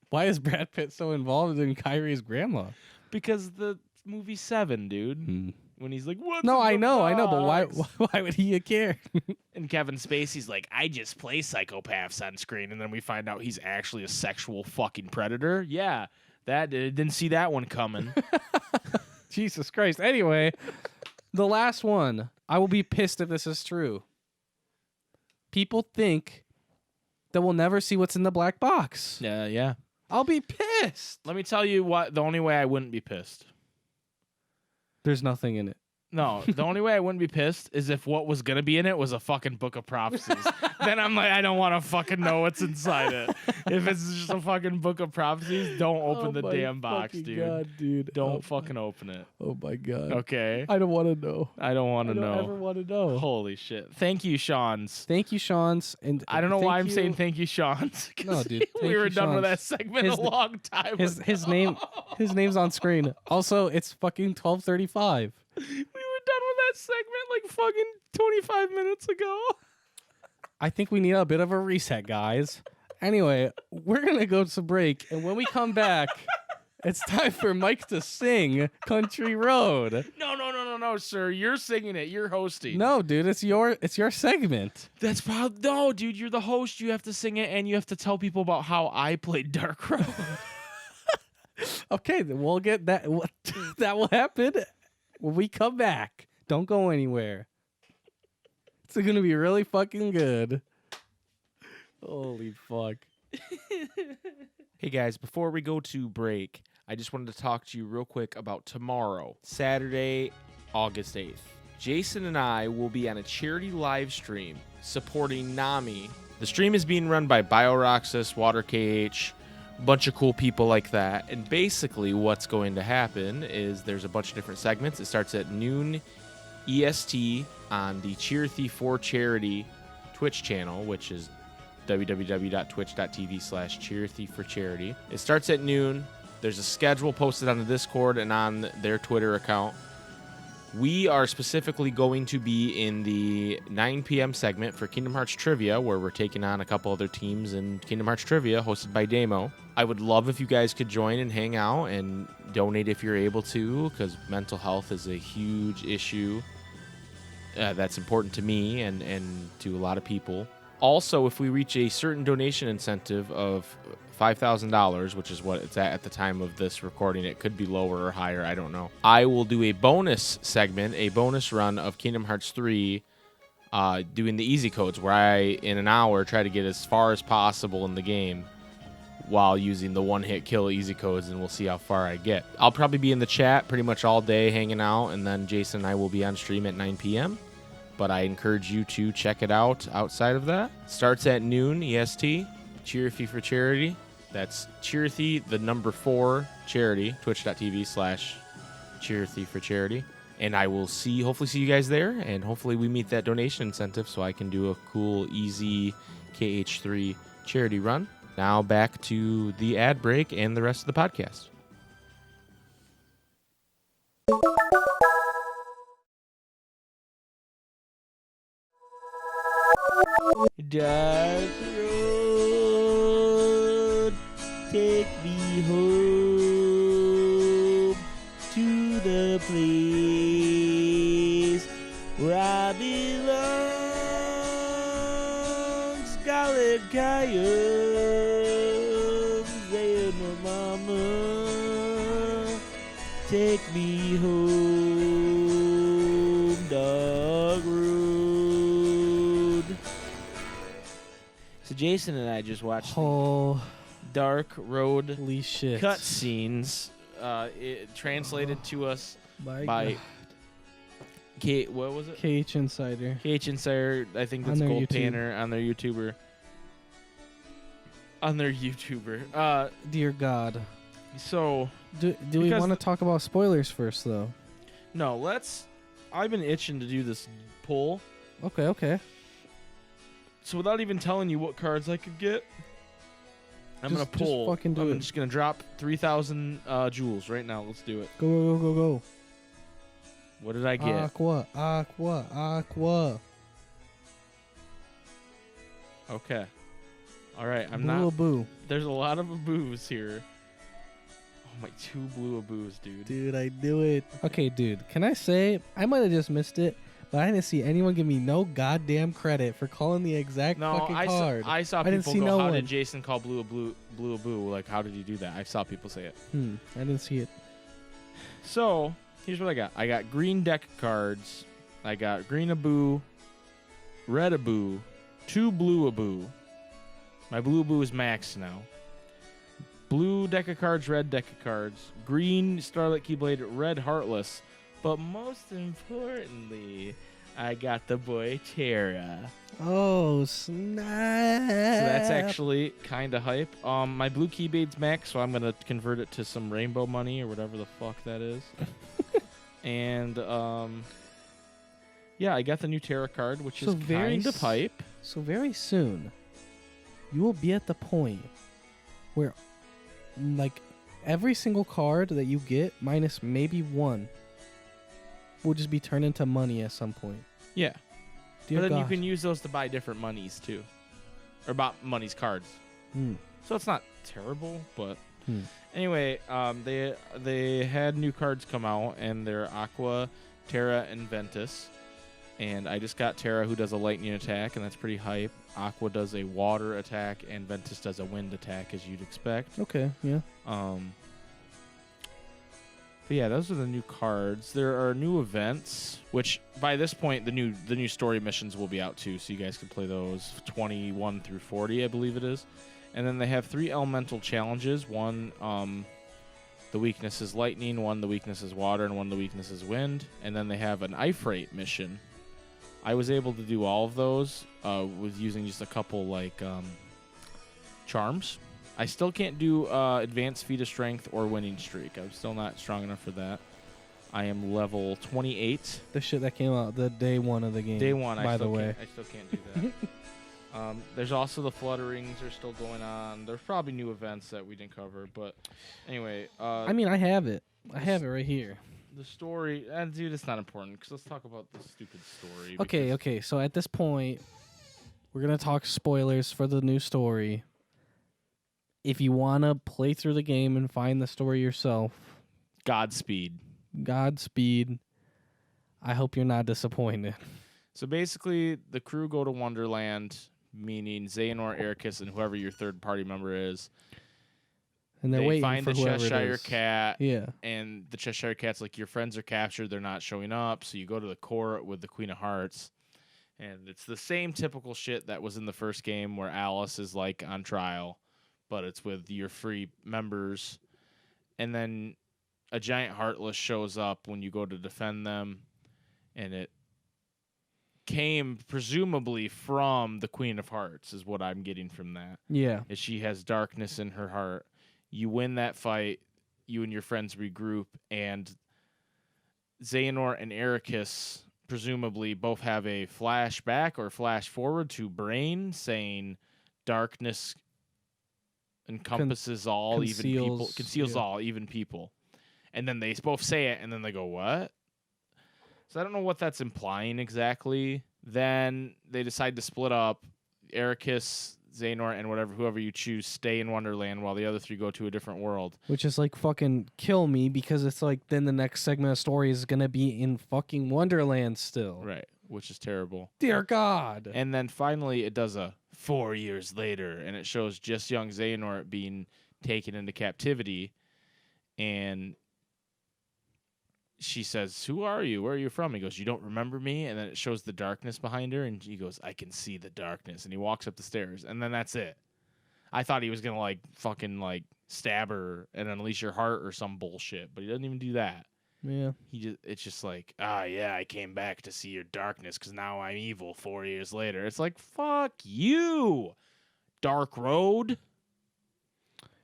Why is Brad Pitt so involved in Kyrie's grandma? Because the movie Seven, dude. Hmm. When he's like, what's No, in I the know, but box? why would he care? And Kevin Spacey's like, I just play psychopaths on screen. And then we find out he's actually a sexual fucking predator. Yeah, that didn't see that one coming. Jesus Christ. Anyway, the last one. I will be pissed if this is true. People think that we'll never see what's in the black box. Yeah. I'll be pissed. Let me tell you what, the only way I wouldn't be pissed. There's nothing in it. No, the only way I wouldn't be pissed is if what was gonna be in it was a fucking book of prophecies. Then I'm like, I don't want to fucking know what's inside it. If it's just a fucking book of prophecies, don't open the damn box, dude. God, dude. Don't fucking open it. Oh my god. Okay. I don't want to know. I don't want I to don't know. ever want to know. Holy shit. Thank you, Shawns. Thank you, Shawns. And I don't know thank why I'm you- saying thank you, Shawns. No, dude. we thank were you, done with Shawns. that segment His- a long time His ago. his name's on screen. Also, it's fucking 12:35. We were done with that segment like fucking 25 minutes ago. I think we need a bit of a reset, guys. Anyway, we're gonna go to break, and when we come back, it's time for Mike to sing "Country Road." No, sir. You're singing it. You're hosting. No, dude, it's your segment. That's probably no, dude. You're the host. You have to sing it, and you have to tell people about how I played Dark Road. Okay, then we'll get that. That will happen when we come back. Don't go anywhere. It's gonna be really fucking good. Holy fuck. Hey guys, before we go to break, I just wanted to talk to you real quick about tomorrow, Saturday, August 8th. Jason and I will be on a charity live stream supporting NAMI. The stream is being run by BioRoxas, WaterKH, a bunch of cool people like that. And basically what's going to happen is there's a bunch of different segments. It starts at noon EST on the Cheer Thief for Charity Twitch channel, which is www.twitch.tv/cheerthiefforcharity. It starts at noon. There's a schedule posted on the Discord and on their Twitter account. We are specifically going to be in the 9 p.m. segment for Kingdom Hearts Trivia, where we're taking on a couple other teams in Kingdom Hearts Trivia, hosted by Damo. I would love if you guys could join and hang out and donate if you're able to, because mental health is a huge issue that's important to me and to a lot of people. Also, if we reach a certain donation incentive of $5,000, which is what it's at the time of this recording, it could be lower or higher, I don't know. I will do a bonus segment, a bonus run of Kingdom Hearts 3, doing the easy codes, where I, in an hour, try to get as far as possible in the game while using the one-hit kill easy codes, and we'll see how far I get. I'll probably be in the chat pretty much all day hanging out, and then Jason and I will be on stream at 9 p.m., but I encourage you to check it out outside of that. Starts at noon EST, Cheer Thief for Charity. That's Cheer Thief, the number 4, charity, twitch.tv/Cheer Thief for Charity. And I will hopefully see you guys there, and hopefully we meet that donation incentive so I can do a cool, easy KH3 charity run. Now back to the ad break and the rest of the podcast. Dark road, take me home to the place Khaled Kayum, Zaynor Mama, take me home, dog road. So Jason and I just watched Holy Dark Road shit. cutscenes, it translated to us My by God. Kate. What was it? KH Insider. KH Insider. I think On that's their Gold YouTube. Panner on their YouTuber. On their YouTuber. Dear God. So Do we Because want to talk about spoilers first, though? no, I've been itching to do this poll. Okay. So without even telling you what cards I could get, I'm gonna pull. Just fucking do I'm it. just gonna drop 3,000 jewels right now. Let's do it. Go. What did I get? Aqua. Okay. All right. I'm Blue not. Boo. There's a lot of aboos here. Oh my, 2 blue aboos, dude. Dude, I knew it. Okay, dude, can I say, I might have just missed it, but I didn't see anyone give me no goddamn credit for calling the exact No, fucking I card. saw I didn't people see go, no how one. did Jason call blue aboo? Like, how did he do that? I saw people say it. I didn't see it. So, here's what I got. I got green deck cards. I got green aboo, red aboo, 2 blue aboo. My blue aboo is maxed now. Blue deck of cards, red deck of cards, green Starlight Keyblade, red Heartless. But most importantly, I got the boy Terra. Oh, snap. So that's actually kind of hype. My blue Keyblade's max, so I'm going to convert it to some rainbow money or whatever the fuck that is. And, yeah, I got the new Terra card, which is kind of hype. So very soon, you will be at the point where, like, every single card that you get, minus maybe one, will just be turned into money at some point. Yeah. Dear But then God. you can use those to buy different monies, too. Or buy monies cards. So it's not terrible, but... Anyway, they had new cards come out, and they're Aqua, Terra, and Ventus. And I just got Terra, who does a lightning attack, and that's pretty hype. Aqua does a water attack, and Ventus does a wind attack, as you'd expect. Okay, yeah. But yeah, those are the new cards. There are new events, which by this point the new story missions will be out too, so you guys can play those 21 through 40, I believe it is. And then they have 3 elemental challenges. One, the weakness is lightning. One, the weakness is water, and one, the weakness is wind. And then they have an Ifrate mission. I was able to do all of those with using just a couple like charms. I still can't do advanced feat of strength or winning streak. I'm still not strong enough for that. I am level 28. The shit that came out the day one of the game. Day one, by the way. I still can't do that. There's also the flutterings are still going on. There's probably new events that we didn't cover, but anyway. I mean, I have it. I have it right here. The story, dude, it's not important because let's talk about the stupid story. Okay. So at this point, we're gonna talk spoilers for the new story. If you wanna play through the game and find the story yourself, Godspeed. I hope you're not disappointed. So basically, the crew go to Wonderland, meaning Xehanort, Ericus, and whoever your third party member is. And they're They waiting find for the whoever it Cheshire is. Cat, Yeah. and the Cheshire Cat's like, your friends are captured, they're not showing up, so you go to the court with the Queen of Hearts. And it's the same typical shit that was in the first game where Alice is like on trial, but it's with your free members. And then a giant Heartless shows up when you go to defend them, and it came presumably from the Queen of Hearts is what I'm getting from that. Yeah. Is she has darkness in her heart. You win that fight, you and your friends regroup, and Xehanort and Ericus presumably both have a flashback or flash forward to Brain saying darkness encompasses all even people, conceals all even people. And then they both say it, and then they go, what? So I don't know what that's implying exactly. Then they decide to split up. Ericus, Xehanort, and whoever you choose stay in Wonderland while the other 3 go to a different world. Which is like fucking kill me because it's like then the next segment of story is gonna be in fucking Wonderland still. Right, which is terrible. Dear God. And then finally it does a 4 years later, and it shows just young Xehanort being taken into captivity, and she says, "Who are you? Where are you from?" He goes, "You don't remember me?" And then it shows the darkness behind her, and he goes, "I can see the darkness." And he walks up the stairs, and then that's it. I thought he was gonna like fucking like stab her and unleash her heart or some bullshit, but he doesn't even do that. Yeah. It's just like, yeah, I came back to see your darkness because now I'm evil 4 years later. It's like, fuck you, Dark Road.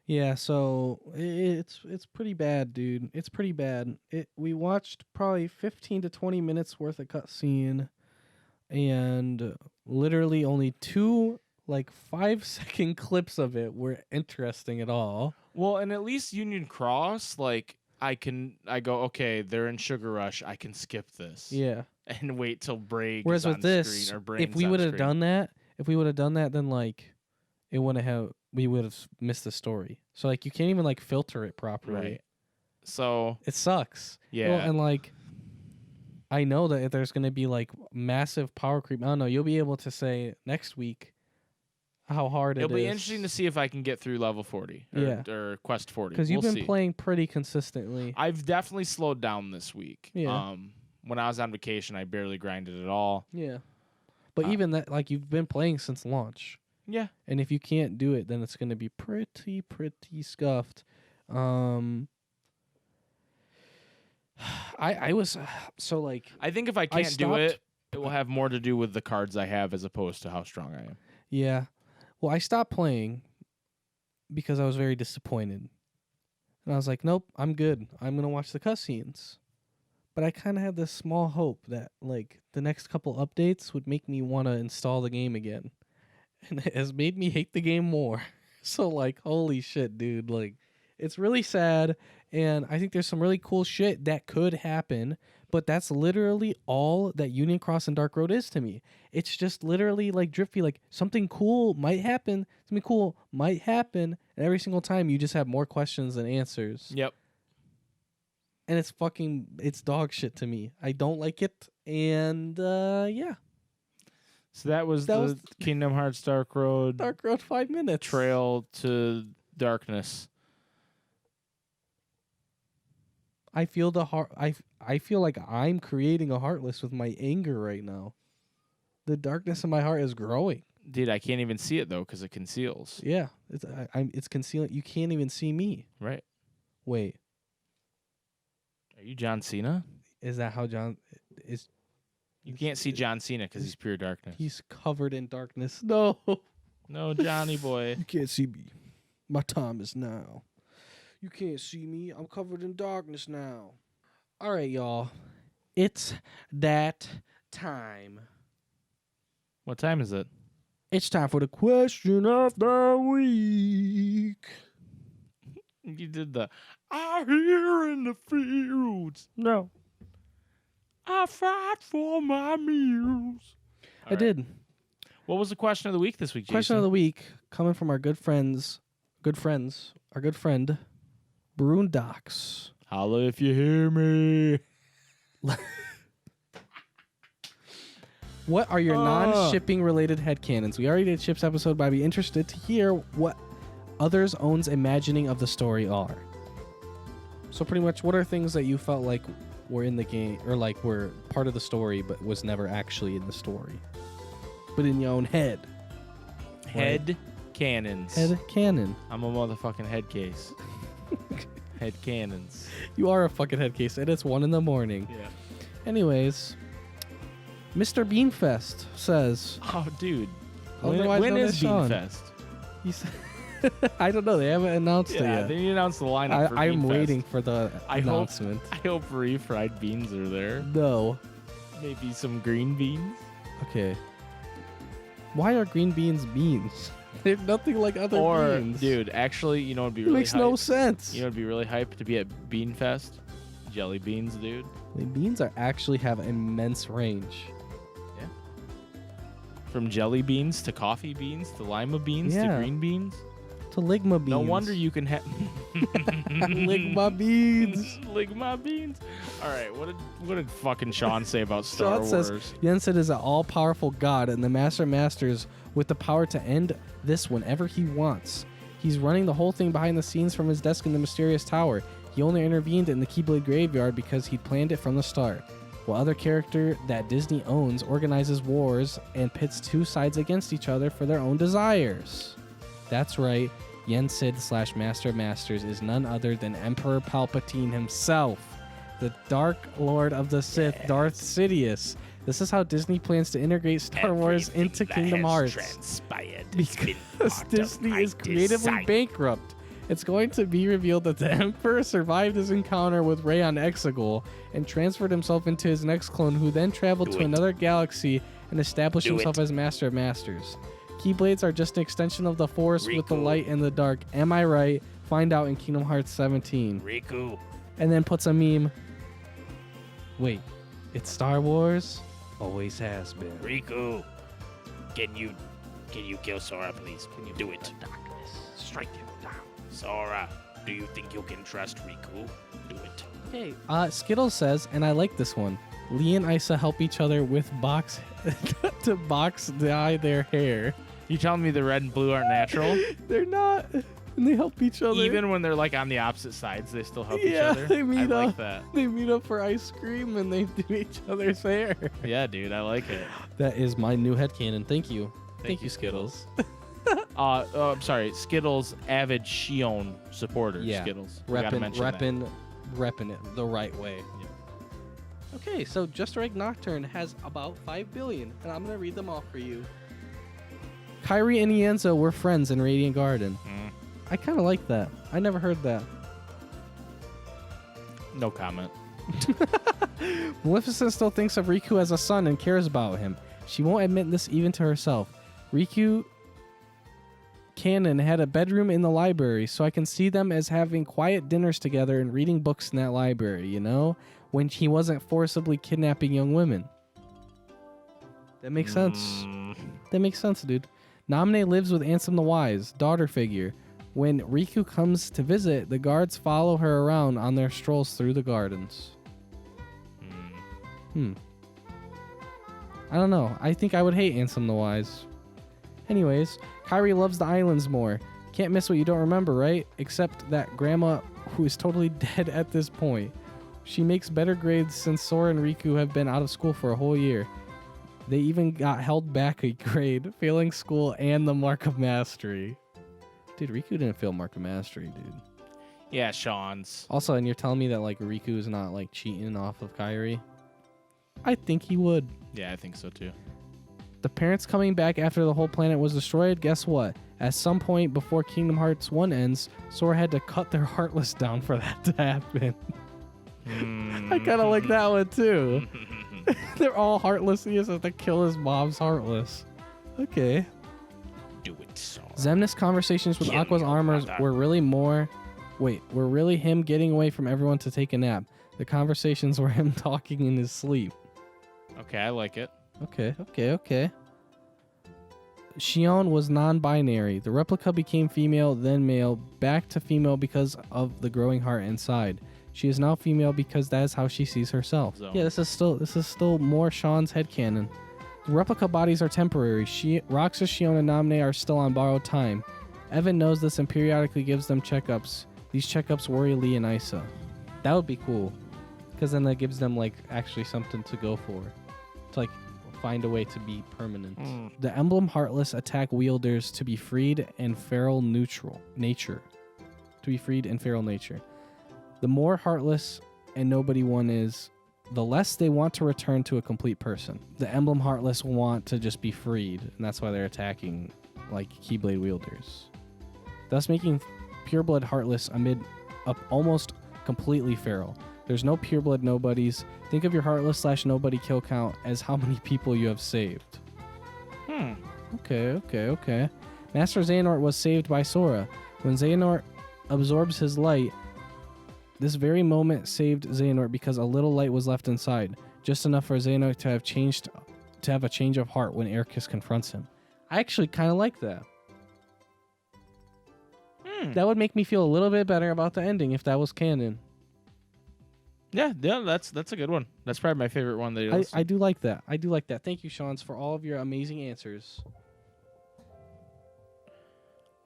Yeah, so it's pretty bad, dude. It's pretty bad. We watched probably 15 to 20 minutes worth of cutscene, and literally only 2 like 5-second clips of it were interesting at all. Well, and at least Union Cross, like I go, okay, they're in Sugar Rush. I can skip this. Yeah. And wait till Brague Whereas is on with this, screen or Brain's if we on would have screen. done that, then like it wouldn't have. We would have missed the story. So like you can't even like filter it properly. Right. So It sucks. yeah, Well, and like I know that if there's gonna be like massive power creep. I don't know. You'll be able to say next week how hard it'll it be is. interesting to see if I can get through level 40 or quest 40. Because you've We'll been see. playing pretty consistently. I've definitely slowed down this week. Yeah. When I was on vacation, I barely grinded at all. Yeah. But even that, like you've been playing since launch. Yeah. And if you can't do it, then it's going to be pretty scuffed. I was so like I think if I can't do it, stopped- it will have more to do with the cards I have as opposed to how strong I am. yeah. Well, I stopped playing because I was very disappointed. And I was like, nope, I'm good. I'm going to watch the cutscenes. But I kind of had this small hope that like the next couple updates would make me want to install the game again. And it has made me hate the game more. So like, holy shit, dude. Like, it's really sad. And I think there's some really cool shit that could happen. But that's literally all that Union Cross and Dark Road is to me. It's just literally like Drifty, like something cool might happen. Something cool might happen. And every single time you just have more questions than answers. Yep. And it's dog shit to me. I don't like it. And yeah. So that was Kingdom Hearts Dark Road Dark Road 5 minutes. Trail to Darkness. I feel the heart. I feel like I'm creating a heartless with my anger right now. The darkness in my heart is growing. Dude, I can't even see it though because it conceals. Yeah, it's concealing. You can't even see me. Right. Wait, Are you John Cena? is that how John is? You can't see John Cena because he's pure darkness. He's covered in darkness. No, No, Johnny boy. you can't see me. My time is now. You can't see me. I'm covered in darkness now. All right, y'all. It's that time. What time is it? It's time for the question of the week. You did the out here in the fields. No, I fight for my meals. I did. What was the question of the week this week, Jason? Question of the week coming from our our good friend, Broondox. Holla if you hear me. What are your non-shipping related headcanons? We already did Chip's episode, but I'd be interested to hear what others' own's imagining of the story are. So pretty much, what are things that you felt like were in the game, or like were part of the story, but was never actually in the story, but in your own head? Head cannons. Head canon. I'm a motherfucking head case. Head cannons. You are a fucking head case, and it's 1 a.m. Yeah. Anyways, Mr. Beanfest says, Oh, dude. Otherwise When known is as Sean. Beanfest? he's I don't know. They haven't announced it Yeah, yet. they need to announce the lineup for I'm Beanfest. waiting for the announcement. I hope refried beans are there. No. Maybe some green beans. Okay. Why are green beans beans? They're nothing like other Or, beans. dude, actually, you know what would be it really makes no hype? sense. You know what would be really hype to be at Beanfest? Jelly beans, dude. The beans are actually have immense range. From jelly beans to coffee beans to lima beans to Yeah. green beans. To Ligma beans. No wonder you can have Ligma beans. Ligma beans. All right, what did fucking Sean say about Star Sean Wars? says Yensid is an all-powerful god, and the Master Masters with the power to end this whenever he wants. He's running the whole thing behind the scenes from his desk in the mysterious tower. He only intervened in the Keyblade graveyard because he'd planned it from the start. While other character that Disney owns organizes wars and pits two sides against each other for their own desires. That's right, Yensid / Master Masters is none other than Emperor Palpatine himself, the Dark Lord of the Sith, Darth Sidious. This is how Disney plans to integrate Star Wars into Kingdom Hearts. Because Disney is creatively bankrupt. It's going to be revealed that the Emperor survived his encounter with Rey on Exegol and transferred himself into his next clone, who then traveled to another galaxy and established himself as Master of Masters. Keyblades are just an extension of the Force with the light and the dark. Am I right? Find out in Kingdom Hearts 17. Riku. And then puts a meme. Wait, it's Star Wars? Always has been. Riku, can you kill Sora, please? Can you do it? Darkness, strike him down. Sora, do you think you can trust Riku? Do it. Okay. Skittles says, and I like this one. Lee and Isa help each other with box to box dye their hair. You telling me the red and blue aren't natural? They're not. And they help each other. Even when they're like on the opposite sides, they still help each Yeah, other. they meet I up. like that. They meet up for ice cream and they do each other's hair. Yeah, dude, I like it. That is my new headcanon. Thank you. Thank you, Skittles. I'm sorry, Skittles, avid Shion supporter. Yeah. Skittles. We gotta mention that. Repping it the right way. Yeah. Okay, so Just Right Nocturne has about 5 billion, and I'm going to read them all for you. Kyrie and Ienzo were friends in Radiant Garden. I kind of like that. I never heard that. No comment. Maleficent still thinks of Riku as a son and cares about him. She won't admit this even to herself. Riku Canon had a bedroom in the library, so I can see them as having quiet dinners together and reading books in that library, you know? When he wasn't forcibly kidnapping young women. That makes sense. That makes sense, dude. Namine lives with Ansem the Wise, daughter figure. When Riku comes to visit, the guards follow her around on their strolls through the gardens. I don't know. I think I would hate Ansem the Wise. Anyways, Kyrie loves the islands more. Can't miss what you don't remember, right? Except that grandma, who is totally dead at this point. She makes better grades since Sora and Riku have been out of school for a whole year. They even got held back a grade, failing school and the Mark of Mastery. Dude, Riku didn't fail Mark of Mastery, dude. Yeah, Sean's. Also, and you're telling me that like Riku is not like cheating off of Kyrie? I think he would. Yeah, I think so too. The parents coming back after the whole planet was destroyed, guess what? At some point before Kingdom Hearts 1 ends, Sora had to cut their Heartless down for that to happen. I kind of like that one too. They're all Heartless. He has to kill his mom's Heartless. Okay. Do it, Sora. Xemnas conversations with Kill Aqua's your armors brother. were really him getting away from everyone to take a nap. The conversations were him talking in his sleep. Okay, I like it. Okay. Shion was non-binary. The replica became female, then male, back to female because of the growing heart inside. She is now female because that is how she sees herself. So. Yeah, this is still more Sean's headcanon. The replica bodies are temporary. Roxas, Shion, and Namine are still on borrowed time. Evan knows this and periodically gives them checkups. These checkups worry Lee and Isa. That would be cool, because then that gives them like actually something to go for, to like find a way to be permanent. The emblem Heartless attack wielders to be freed and feral nature. The more Heartless and nobody one is, the less they want to return to a complete person. The emblem Heartless want to just be freed, and that's why they're attacking like Keyblade wielders, thus making pureblood Heartless up almost completely feral. There's no pureblood nobodies. Think of your Heartless / nobody kill count as how many people you have saved. Okay. Master Xehanort was saved by Sora. When Xehanort absorbs his light, this very moment saved Xehanort because a little light was left inside, just enough for Xehanort to have a change of heart when Ericus confronts him. I actually kind of like that. That would make me feel a little bit better about the ending if that was canon. Yeah, that's a good one. That's probably my favorite one that you listed. I do like that. I do like that. Thank you, Sean's, for all of your amazing answers.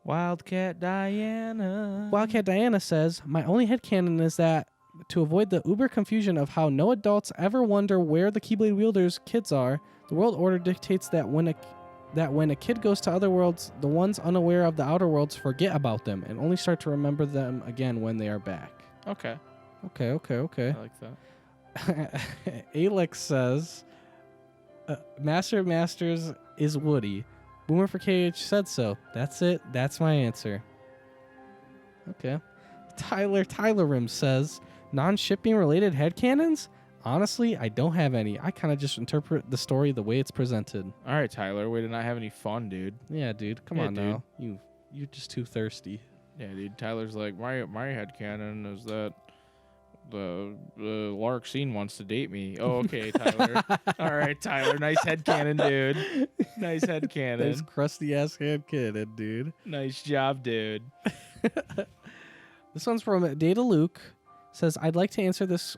Wildcat Diana. Wildcat Diana says, my only headcanon is that to avoid the uber confusion of how no adults ever wonder where the Keyblade wielders' kids are, the world order dictates that when a kid goes to other worlds, the ones unaware of the outer worlds forget about them and only start to remember them again when they are back. Okay. Okay. I like that. Alex says, Master of Masters is Woody. Boomer for KH said so. That's it. That's my answer. Okay. Tyler Rim says, non-shipping related headcanons? Honestly, I don't have any. I kind of just interpret the story the way it's presented. All right, Tyler. Way to not have any fun, dude. Yeah, dude. Come on now. You're just too thirsty. Yeah, dude. Tyler's like, my headcanon is that the Lark Scene wants to date me. Oh, okay, Tyler. All right, Tyler. Nice headcanon, dude. Nice headcanon. Nice crusty ass headcanon, dude. Nice job, dude. This one's from Data Luke. Says, I'd like to answer this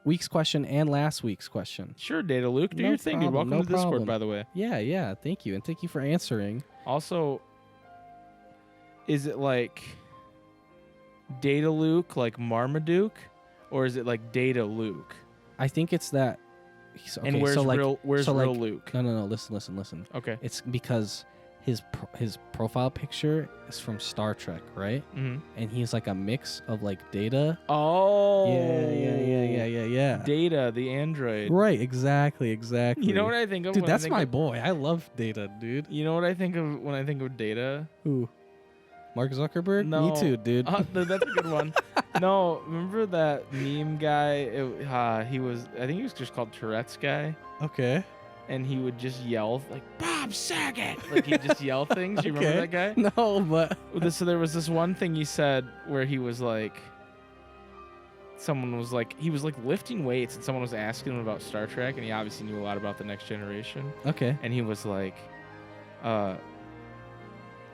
week's question and last week's question. Sure, Data Luke. Do No your thing, dude. problem, Welcome no to Discord, problem. by the way. Yeah. Thank you. And thank you for answering. Also, is it like Data Luke, like Marmaduke, or is it like Data Luke? I think it's that. Okay, And where's so like, real so real like- Luke? No. Listen. Okay. It's because his profile picture is from Star Trek, right? Mm-hmm. And he's like a mix of like Data. Oh. Yeah. Data, the android. Right. Exactly. You know what I think of? Dude, when I that's think my of- boy. I love Data, dude. You know what I think of when I think of Data? Who? Mark Zuckerberg? No. Me too, dude. That's a good one. No, remember that meme guy? I think he was just called Tourette's guy, Okay. and he would just yell like Bob Saget, like he'd just yell things. You remember that guy? No, but So there was this one thing he said where he was like, he was like lifting weights, and someone was asking him about Star Trek, and he obviously knew a lot about the Next Generation, okay. and he was like,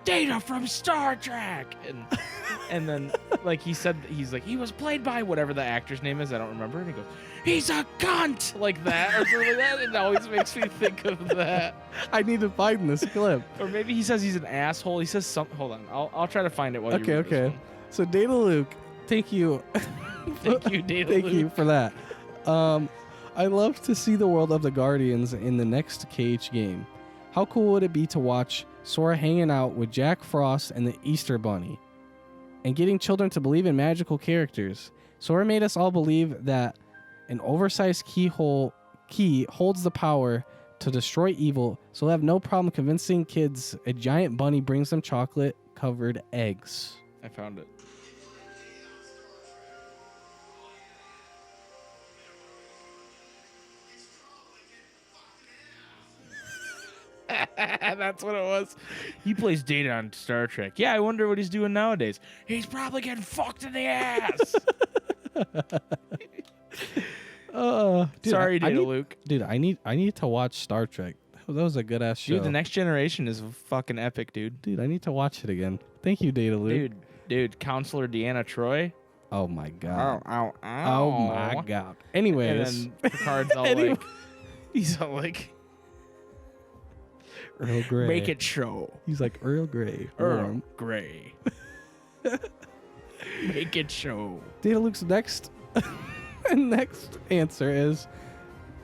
Data from Star Trek, and then like he said, he was played by whatever the actor's name is, I don't remember, and he goes, he's a cunt, like that or something like that. It always makes me think of that. I need to find this clip. Or maybe he says he's an asshole. He says something. Hold on, I'll try to find it while you read this Okay. one. So Data Luke, thank you. Thank you, Data Thank Luke. you for that. I love to see the world of the Guardians in the next KH game. How cool would it be to watch Sora hanging out with Jack Frost and the Easter Bunny and getting children to believe in magical characters? Sora made us all believe that an oversized key holds the power to destroy evil, so we'll have no problem convincing kids a giant bunny brings them chocolate-covered eggs. I found it. That's what it was. He plays Data on Star Trek. Yeah, I wonder what he's doing nowadays. He's probably getting fucked in the ass. Dude, Sorry, I Data need- Luke. Dude, I need to watch Star Trek. That was a good ass show. Dude, the Next Generation is fucking epic, dude. Dude, I need to watch it again. Thank you, Data Luke. Dude, Counselor Deanna Troy. Oh my god. ow. Oh my god. Anyways, And then Picard's all Anyway. like, he's all like, Earl Grey. make it show. He's like Earl Grey. Earl Warm. Grey. Make it show. Data Luke's next answer is,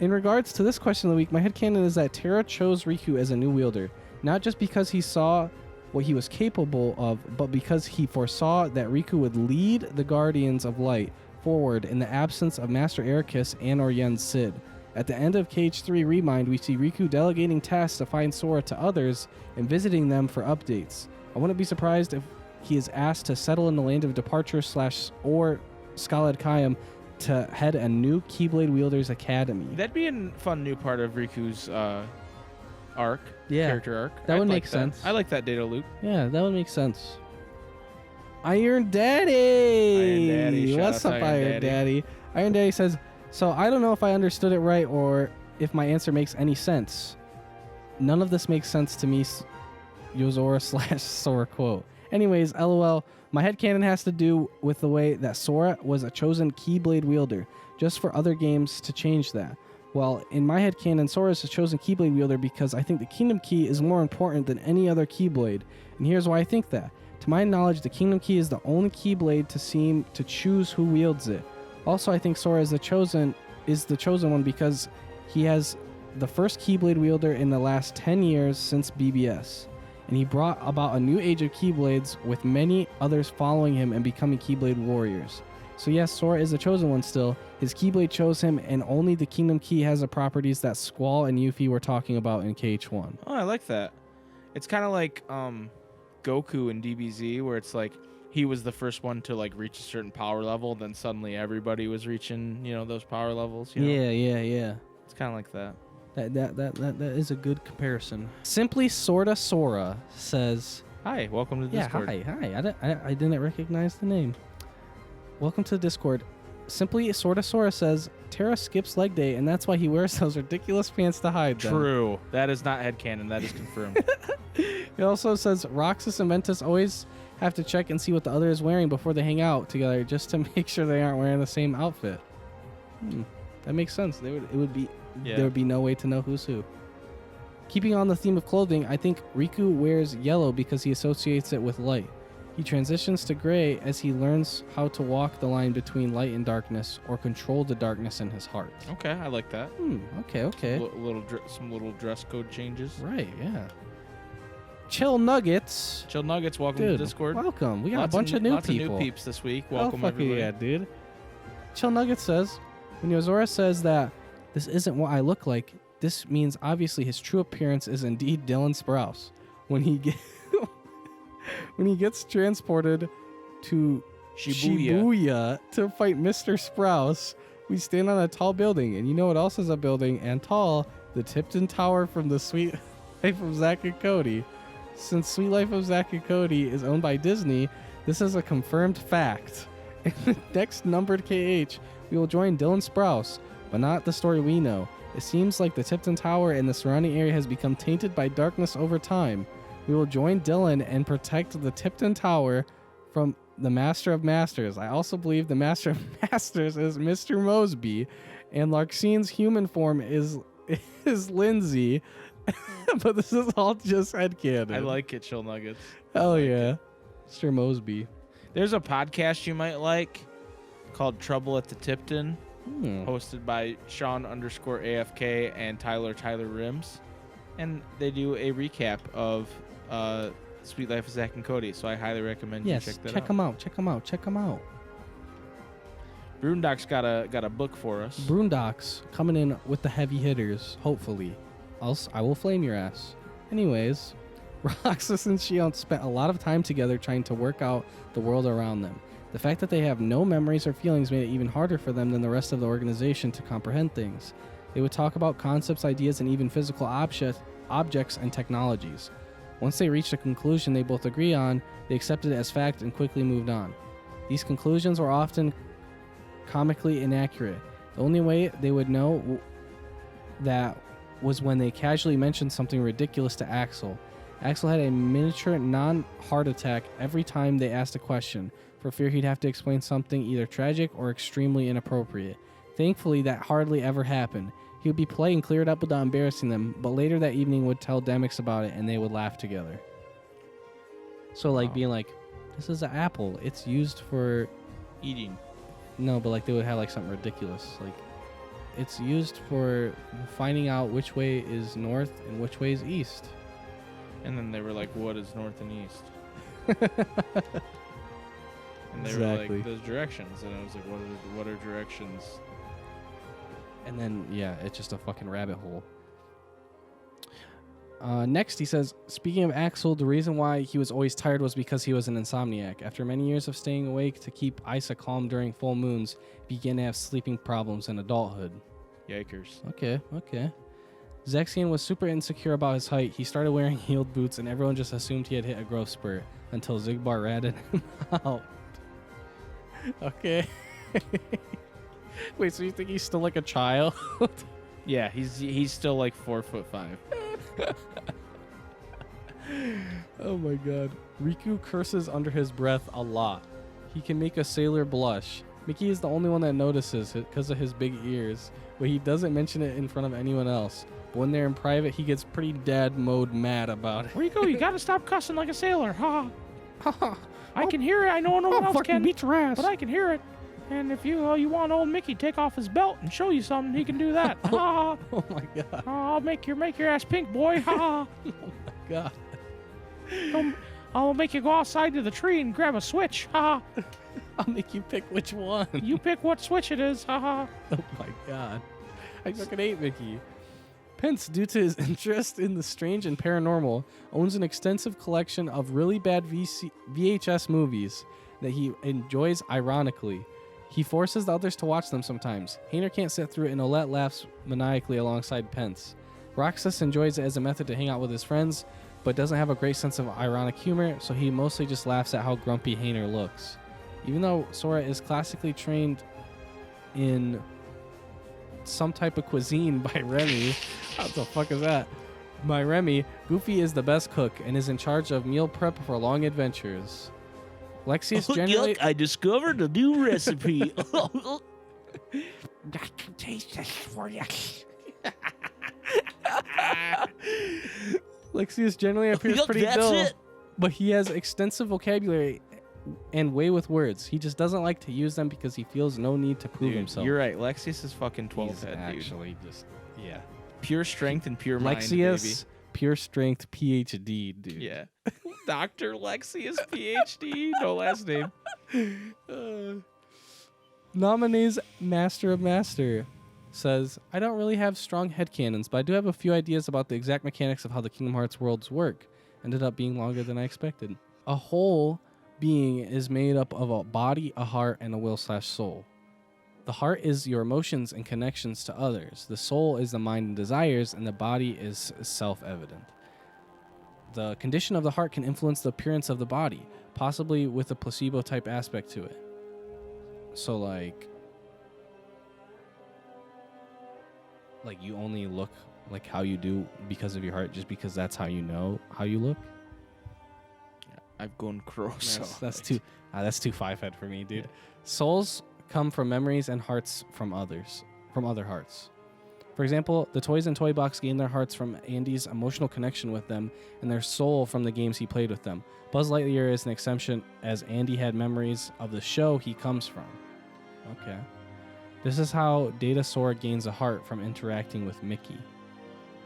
in regards to this question of the week, my headcanon is that Terra chose Riku as a new wielder, not just because he saw what he was capable of, but because he foresaw that Riku would lead the Guardians of Light forward in the absence of Master Ericus and or Yen Sid. At the end of KH3 Remind, we see Riku delegating tasks to find Sora to others and visiting them for updates. I wouldn't be surprised if he is asked to settle in the land of departure / or Skalad Kayam to head a new Keyblade Wielders Academy. That'd be a fun new part of Riku's arc. Yeah, Character arc. that would I'd make like sense. I like that, Data Luke. Yeah, that would make sense. Iron Daddy! Iron Daddy, shout What's out up, to Iron Iron Daddy? Iron Daddy says, so I don't know if I understood it right or if my answer makes any sense. None of this makes sense to me, Yozora / Sora quote. Anyways, LOL. My headcanon has to do with the way that Sora was a chosen Keyblade wielder, just for other games to change that. Well, in my headcanon, Sora is a chosen Keyblade wielder because I think the Kingdom Key is more important than any other Keyblade. And here's why I think that. To my knowledge, the Kingdom Key is the only Keyblade to seem to choose who wields it. Also, I think Sora is the chosen one because he has the first Keyblade wielder in the last 10 years since BBS. And he brought about a new age of Keyblades with many others following him and becoming Keyblade warriors. So yes, Sora is the chosen one still. His Keyblade chose him, and only the Kingdom Key has the properties that Squall and Yuffie were talking about in KH1. Oh, I like that. It's kind of like Goku in DBZ, where it's like he was the first one to like reach a certain power level, then suddenly everybody was reaching, those power levels. Yeah. It's kind of like that. That is a good comparison. Simply Sorta Sora says, Hi, welcome to Discord. Hi. I didn't recognize the name. Welcome to the Discord. Simply Sorta Sora says, Terra skips leg day, and that's why he wears those ridiculous pants to hide them. True. That is not headcanon. That is confirmed. He also says, Roxas and Ventus always have to check and see what the other is wearing before they hang out together, just to make sure they aren't wearing the same outfit. That makes sense. There would be no way to know who's who. Keeping on the theme of clothing, I think Riku wears yellow because he associates it with light. He transitions to gray as he learns how to walk the line between light and darkness, or control the darkness in his heart. Okay, I like that. Okay. Some little dress code changes. Right, yeah. Chill Nuggets. Welcome to Discord. Welcome. We got a bunch of new lots people. Lots of new peeps this week. Welcome, oh, everybody. Yeah, dude. Chill Nuggets says, when Yozora says that this isn't what I look like, this means obviously his true appearance is indeed Dylan Sprouse. When he gets transported to Shibuya to fight Mr. Sprouse, we stand on a tall building, and you know what else is a building and tall? The Tipton Tower from the Sweet Life of Zack and Cody. Since Sweet Life of Zack and Cody is owned by Disney, this is a confirmed fact. In the next numbered KH, we will join Dylan Sprouse, but not the story we know. It seems like the Tipton Tower and the surrounding area has become tainted by darkness over time. We will join Dylan and protect the Tipton Tower from the Master of Masters. I also believe the Master of Masters is Mr. Mosby, and Larxine's human form is Lindsay. But this is all just headcanon. I like it, Chill Nuggets. Hell yeah. Mr. Mosby. There's a podcast you might like called Trouble at the Tipton, hosted by Sean_AFK and Tyler Rims. And they do a recap of Sweet Life of Zack and Cody, so I highly recommend you check that out. Check them out. Broondoc's got a book for us. Broondoc's coming in with the heavy hitters, hopefully. Else I will flame your ass. Anyways, Roxas and Shion spent a lot of time together trying to work out the world around them. The fact that they have no memories or feelings made it even harder for them than the rest of the organization to comprehend things. They would talk about concepts, ideas, and even physical objects and technologies. Once they reached a conclusion they both agree on, they accepted it as fact and quickly moved on. These conclusions were often comically inaccurate. The only way they would know that was when they casually mentioned something ridiculous to Axel. Axel had a miniature non-heart attack every time they asked a question, for fear he'd have to explain something either tragic or extremely inappropriate. Thankfully, that hardly ever happened. He would be polite and clear it up without embarrassing them, but later that evening would tell Demix about it and they would laugh together. So being like, this is an apple. It's used for eating. No, but they would have something ridiculous. It's used for finding out which way is north and which way is east. And then they were like, what is north and east? And they were like, those directions. And I was like, what are directions? And then, yeah, it's just a fucking rabbit hole. Next, he says, speaking of Axel, the reason why he was always tired was because he was an insomniac. After many years of staying awake to keep Isa calm during full moons, he began to have sleeping problems in adulthood. Yikers. Okay. Zexion was super insecure about his height. He started wearing heeled boots, and everyone just assumed he had hit a growth spurt until Zigbar ratted him out. Okay. Wait, so you think he's still like a child? Yeah, he's still 4'5". Oh my god. Riku curses under his breath a lot. He can make a sailor blush. Mickey is the only one that notices it because of his big ears, but he doesn't mention it in front of anyone else. But when they're in private, he gets pretty dad mode mad about it. Riku, you gotta stop cussing like a sailor. Ha. I can hear it. I know no one else can. Beat your ass. But I can hear it. And if you want old Mickey take off his belt and show you something, he can do that. Ha. Oh my god. I'll make your ass pink, boy. Ha. Oh my god. I'll make you go outside to the tree and grab a switch. Ha. I'll make you pick which one. You pick what switch it is. Ha ha. Oh my god. I fucking hate Mickey. Pence, due to his interest in the strange and paranormal, owns an extensive collection of really bad VHS movies that he enjoys ironically. He forces the others to watch them sometimes. Hayner can't sit through it, and Olette laughs maniacally alongside Pence. Roxas enjoys it as a method to hang out with his friends, but doesn't have a great sense of ironic humor, so he mostly just laughs at how grumpy Hayner looks. Even though Sora is classically trained in some type of cuisine by Remy, what the fuck is that? By Remy, Goofy is the best cook and is in charge of meal prep for long adventures. Lexius generally... I discovered a new recipe. I can taste this for you. Lexius generally appears pretty dull, but he has extensive vocabulary and way with words. He just doesn't like to use them because he feels no need to prove himself. You're right. Lexius is fucking 12 He's head, dude. actually just, yeah. Pure strength and pure mind, Lexius, pure strength, PhD, dude. baby. Yeah. Dr. Lexius, PhD. No last name. Nominee's Master of Master says, I don't really have strong headcanons, but I do have a few ideas about the exact mechanics of how the Kingdom Hearts worlds work. Ended up being longer than I expected. A whole being is made up of a body, a heart, and a will/soul. The heart is your emotions and connections to others. The soul is the mind and desires, and the body is self-evident. The condition of the heart can influence the appearance of the body, possibly with a placebo-type aspect to it. So, like you only look like how you do because of your heart, just because that's how you know how you look. I've gone cross. That's too 5-head for me, dude. Yeah. Souls come from memories and hearts from other hearts. For example, the toys in Toy Box gain their hearts from Andy's emotional connection with them, and their soul from the games he played with them. Buzz Lightyear is an exception, as Andy had memories of the show he comes from. Okay. This is how Data Sora gains a heart from interacting with Mickey.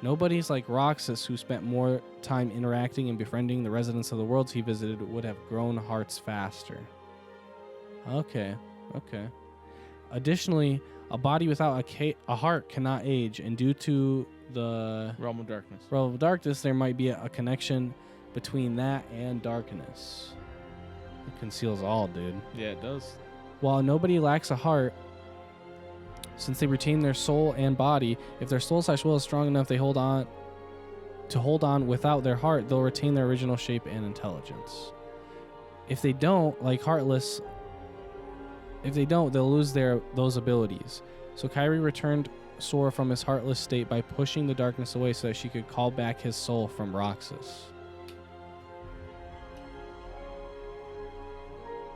Nobody's like Roxas, who spent more time interacting and befriending the residents of the worlds he visited, would have grown hearts faster. Okay. Additionally, a body without a heart cannot age, and due to the Realm of Darkness. Realm of Darkness, there might be a connection between that and darkness. It conceals all, dude. Yeah, it does. While nobody lacks a heart, since they retain their soul and body, if their soul/will is strong enough, they hold on without their heart, they'll retain their original shape and intelligence. If they don't, they'll lose those abilities. So Kairi returned Sora from his heartless state by pushing the darkness away so that she could call back his soul from Roxas.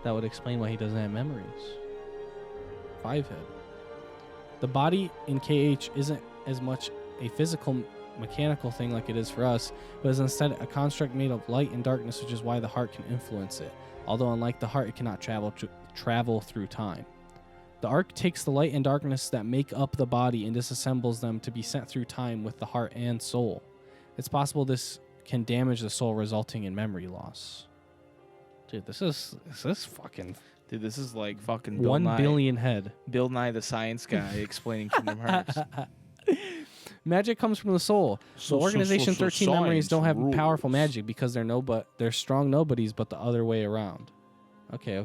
That would explain why he doesn't have memories. 5-head. The body in KH isn't as much a physical, mechanical thing like it is for us, but is instead a construct made of light and darkness, which is why the heart can influence it. Although unlike the heart, it cannot travel through time. The Ark takes the light and darkness that make up the body and disassembles them to be sent through time with the heart and soul. It's possible this can damage the soul, resulting in memory loss. Dude, this is fucking... Dude, this is like fucking Bill 1 Nye. billion head. Bill Nye the Science Guy explaining Kingdom Hearts. Magic comes from the soul. So Organization 13 memories don't have powerful magic because they're strong nobodies, but the other way around. Okay.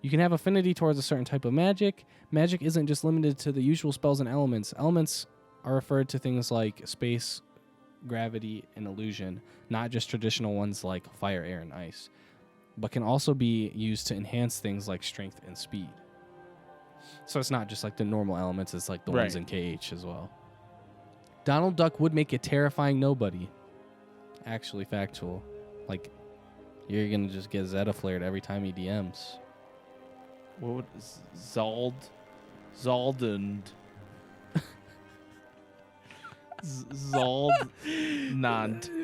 You can have affinity towards a certain type of magic. Magic isn't just limited to the usual spells and elements. Elements are referred to things like space, gravity, and illusion, not just traditional ones like fire, air, and ice, but can also be used to enhance things like strength and speed. So it's not just like the normal elements, it's like the ones in KH as well. Donald Duck would make a terrifying nobody. Actually factual. Like, you're gonna just get Zeta flared every time he DMs. What would Zaldund Zaldnod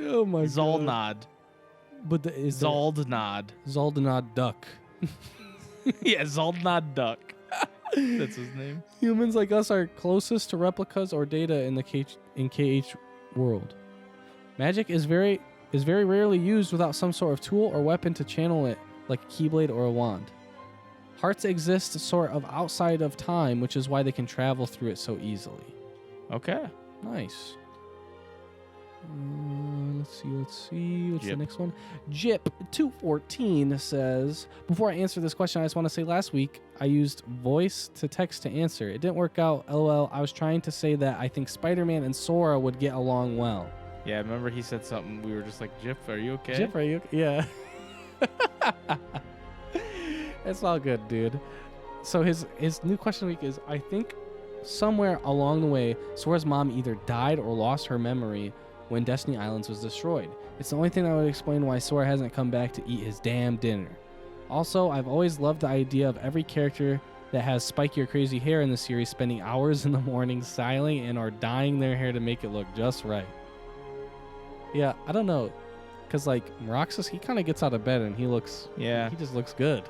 Oh my Zaldnod But is Zaldnod. Zaldanod Duck. Yeah, Zaldnod Duck. That's his name. Humans like us are closest to replicas or data in the KH world. Magic is very rarely used without some sort of tool or weapon to channel it, like a keyblade or a wand. Hearts exist sort of outside of time, which is why they can travel through it so easily. Okay. Nice. Let's see. What's the Jip. next one? Jip214 says, before I answer this question, I just want to say last week I used voice to text to answer. It didn't work out. LOL. I was trying to say that I think Spider-Man and Sora would get along well. Yeah, remember he said something. We were just like, Jip, are you okay? Jip, are you okay? Yeah. It's all good, dude. So his new question of the week is, I think somewhere along the way, Sora's mom either died or lost her memory when Destiny Islands was destroyed. It's the only thing that would explain why Sora hasn't come back to eat his damn dinner. Also, I've always loved the idea of every character that has spiky or crazy hair in the series spending hours in the morning styling and or dyeing their hair to make it look just right. Yeah, I don't know. Because, like, Roxas, he kind of gets out of bed and he just looks good.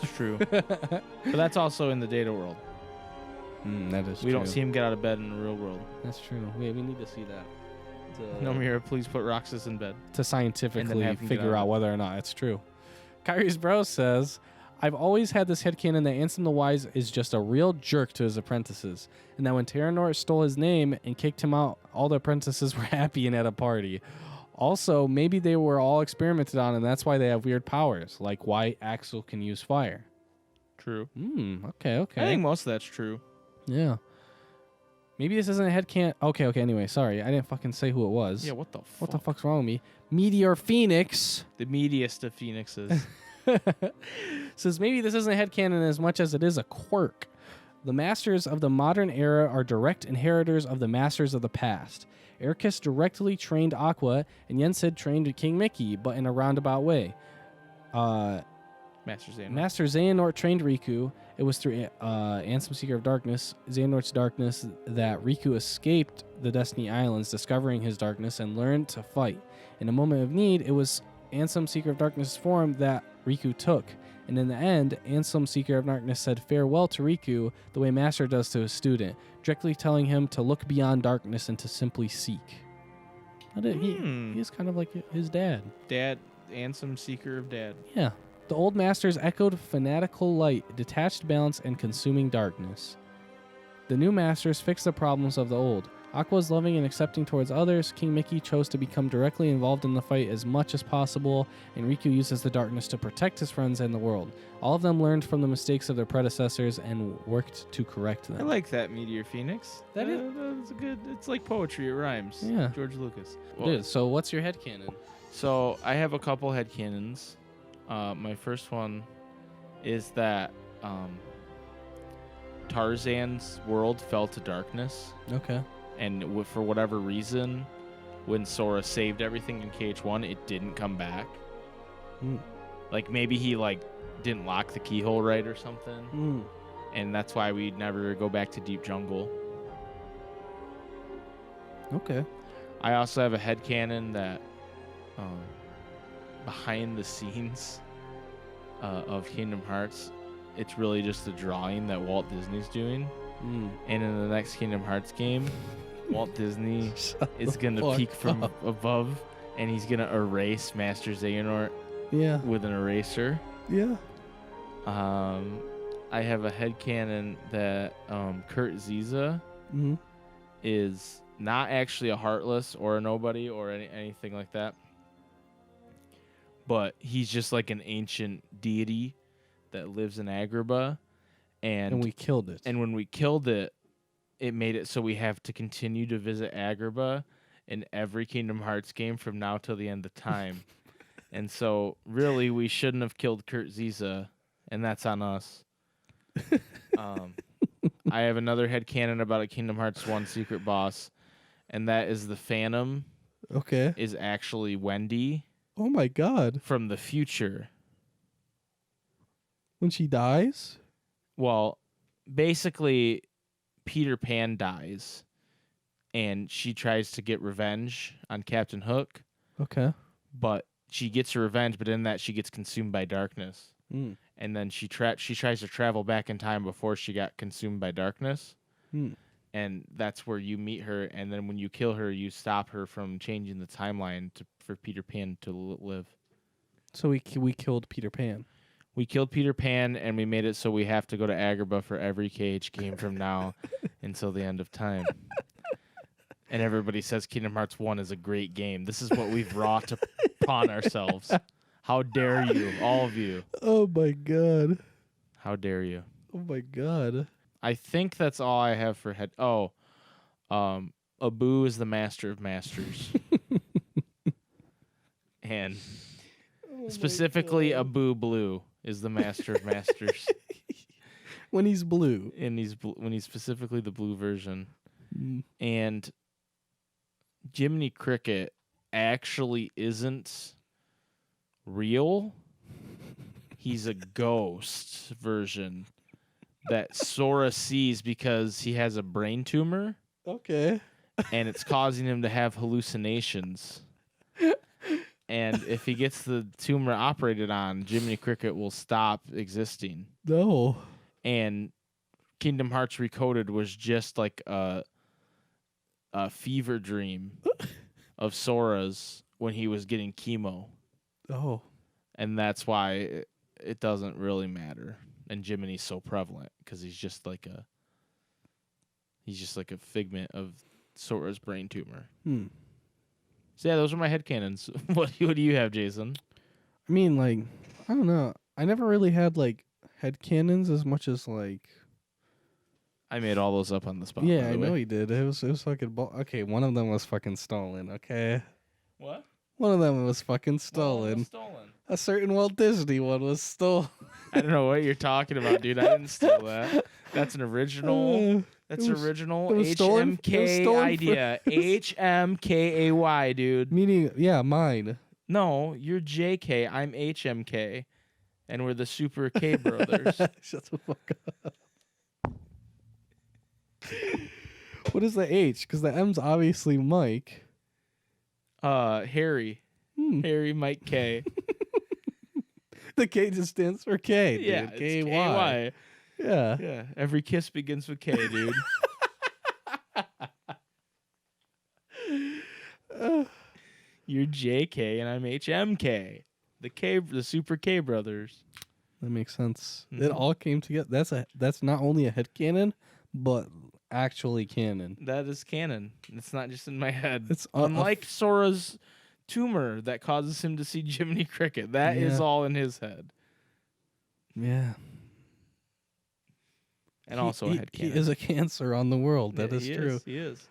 It's true. But that's also in the data world. That is true. We don't see him get out of bed in the real world. That's true. We need to see that. Nomura, please put Roxas in bed. To scientifically have him get figure out. out whether or not it's true. Kyrie's bro says, I've always had this headcanon that Ansem the Wise is just a real jerk to his apprentices, and that when Terranort stole his name and kicked him out, all the apprentices were happy and at a party. Also, maybe they were all experimented on, and that's why they have weird powers, like why Axel can use fire. True. Okay. I think most of that's true. Yeah. Maybe this isn't a headcanon. Okay, anyway, sorry. I didn't fucking say who it was. Yeah, what the fuck? What the fuck's wrong with me? Meteor Phoenix The meatiest of phoenixes. says maybe this isn't a headcanon as much as it is a quirk. The masters of the modern era are direct inheritors of the masters of the past. Erkis directly trained Aqua, and Yensid trained King Mickey, but in a roundabout way. Master Xehanort. Master Xehanort trained Riku. It was through Ansem Seeker of Darkness, Xehanort's darkness, that Riku escaped the Destiny Islands, discovering his darkness, and learned to fight. In a moment of need, it was Ansem Seeker of Darkness' form that Riku took. And in the end, Ansem Seeker of Darkness said farewell to Riku the way Master does to his student, directly telling him to look beyond darkness and to simply seek. He is kind of like his dad. Dad, Ansem, Seeker of Dad. Yeah. The old masters echoed fanatical light, detached balance, and consuming darkness. The new masters fixed the problems of the old. Aqua's loving and accepting towards others. King Mickey chose to become directly involved in the fight as much as possible, and Riku uses the darkness to protect his friends and the world. All of them learned from the mistakes of their predecessors and worked to correct them. I like that Meteor Phoenix. That is- That's a good. It's like poetry. It rhymes. Yeah. George Lucas. Dude, so what's your headcanon? So I have a couple headcanons. My first one is that Tarzan's world fell to darkness, Okay. and for whatever reason, when Sora saved everything in KH1, it didn't come back. Like maybe he didn't lock the keyhole right or something, and that's why we never go back to Deep Jungle. Okay. I also have a headcanon that behind the scenes of Kingdom Hearts, it's really just a drawing that Walt Disney's doing. And in the next Kingdom Hearts game, Walt Disney is going to peek from above, and he's going to erase Master Xehanort with an eraser. Yeah. I have a headcanon that Kurt Ziza is not actually a Heartless or a nobody or anything like that. But he's just like an ancient deity that lives in Agrabah. And we killed it. And when we killed it, it made it so we have to continue to visit Agrabah in every Kingdom Hearts game from now till the end of time. And so, really, we shouldn't have killed Kurt Ziza, and that's on us. I have another headcanon about a Kingdom Hearts 1 secret boss, and that is the Phantom Okay. is actually Wendy. Oh my god. from the future. When she dies? Well, basically, Peter Pan dies, and she tries to get revenge on Captain Hook, Okay. but she gets her revenge, but in that she gets consumed by darkness. Mm. And then she tries to travel back in time before she got consumed by darkness. Mm. And that's where you meet her, and then when you kill her, you stop her from changing the timeline for Peter Pan to live. So we killed Peter Pan. We killed Peter Pan, and we made it so we have to go to Agrabah for every KH game from now until the end of time. And everybody says Kingdom Hearts 1 is a great game. This is what we've wrought upon ourselves. How dare you, all of you. Oh my god. How dare you. Oh my god. I think that's all I have for head. Oh, Abu is the master of masters. And specifically Abu Blue is the master of masters. When he's blue. And when he's specifically the blue version. Mm. And Jiminy Cricket actually isn't real. He's a ghost version that Sora sees because he has a brain tumor. Okay. And it's causing him to have hallucinations. And if he gets the tumor operated on, Jiminy Cricket will stop existing. No. And Kingdom Hearts Recoded was just like a fever dream of Sora's when he was getting chemo. Oh. And that's why it doesn't really matter. And Jiminy's so prevalent because he's just like a figment of Sora's brain tumor. Hmm. So yeah, those are my headcanons. What do you have, Jason? I mean, like, I don't know. I never really had like headcanons as much as like. I made all those up on the spot. Yeah, I know he did. It was fucking. Okay, one of them was fucking stolen. Okay. What? One of them was fucking stolen. A certain Walt Disney one was stolen. I don't know what you're talking about, dude. I didn't steal that. That's an original. That's original it was stolen- it was HMK stolen idea. HMKAY, dude. Meaning, yeah, mine. No, you're JK. I'm HMK, and we're the Super K brothers. Shut the fuck up. What is the H? Because the M's obviously Mike. Harry. Harry Mike K. The K just stands for K, dude. Yeah, K-Y. it's KY. Yeah. Yeah, every kiss begins with K, dude. You're JK and I'm HMK. The Super K brothers. That makes sense. Mhm. It all came together. That's not only a headcanon, but actually canon. That is canon. It's not just in my head. It's unlike Sora's tumor that causes him to see Jiminy Cricket. That is all in his head. Yeah. And also a he headcanon. is a cancer on the world. That Yeah, is true. He is.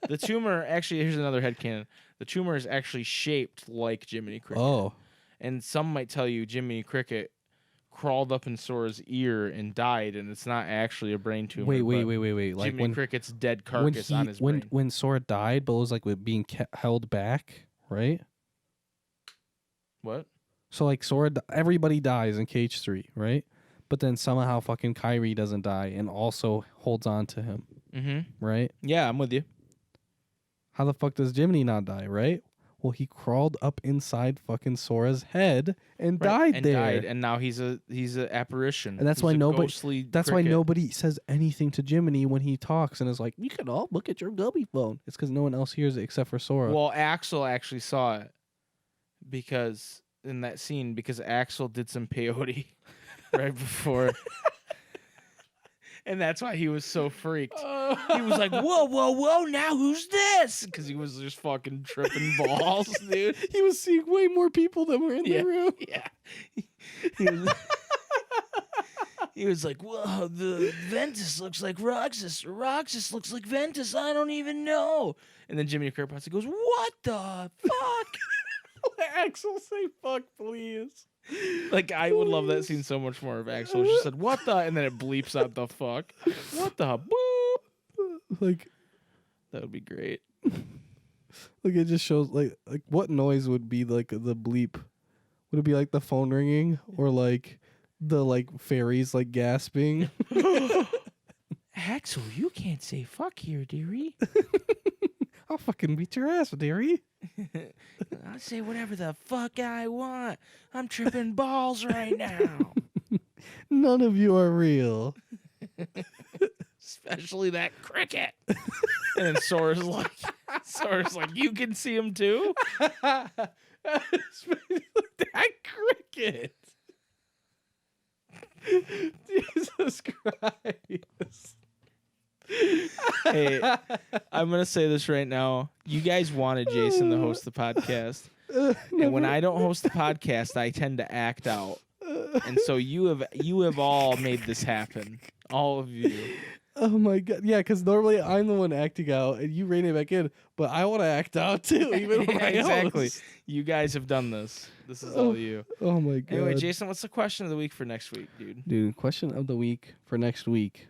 The tumor, actually, here's another headcanon. The tumor is actually shaped like Jiminy Cricket. Oh. And some might tell you Jiminy Cricket crawled up in Sora's ear and died, and it's not actually a brain tumor. Wait. but Like Jiminy when Cricket's dead carcass on his when brain. when Sora died, but it was like with being held back, right? What? So like Sora, everybody dies in KH3, right? But then somehow fucking Kyrie doesn't die and also holds on to him, Mm-hmm. right? Yeah, I'm with you. How the fuck does Jiminy not die, right? Well, he crawled up inside fucking Sora's head and died and there. died, and now he's a apparition. And that's He's why a nobody. ghostly That's why cricket. nobody says anything to Jiminy when he talks and is like, "You can all look at your gummy phone." It's because no one else hears it except for Sora. Well, Axel actually saw it because in that scene, because Axel did some peyote right before. And that's why he was so freaked. He was like, whoa, whoa, whoa, now who's this? Because he was just fucking tripping balls, dude. He was seeing way more people than were in the room. Yeah. He was like, whoa, the Ventus looks like Roxas. Roxas looks like Ventus. I don't even know. And then Jiminy Cricket goes, what the fuck? Let Axel say fuck, please. Like, I would love that scene so much more if Axel just said, what the? And then it bleeps out the fuck. What the? Boop. Like, That would be great. Like it just shows like what noise would be like the bleep? Would it be like the phone ringing or like the like fairies like gasping? Axel, you can't say fuck here, dearie. I'll fucking beat your ass, dearie. I'll say whatever the fuck I want. I'm tripping balls right now. None of you are real. Especially that cricket. And then Sora's like, you can see him too? Especially that cricket. Jesus Christ. Hey, I'm going to say this right now. You guys wanted Jason to host the podcast. And when I don't host the podcast, I tend to act out. And so you have all made this happen. All of you. Oh my God. Yeah, because normally I'm the one acting out and you rein it back in, but I want to act out too, even when I Exactly. host. You guys have done this. This is all you. Oh my God. Anyway, Jason, what's the question of the week for next week, dude? Dude, question of the week for next week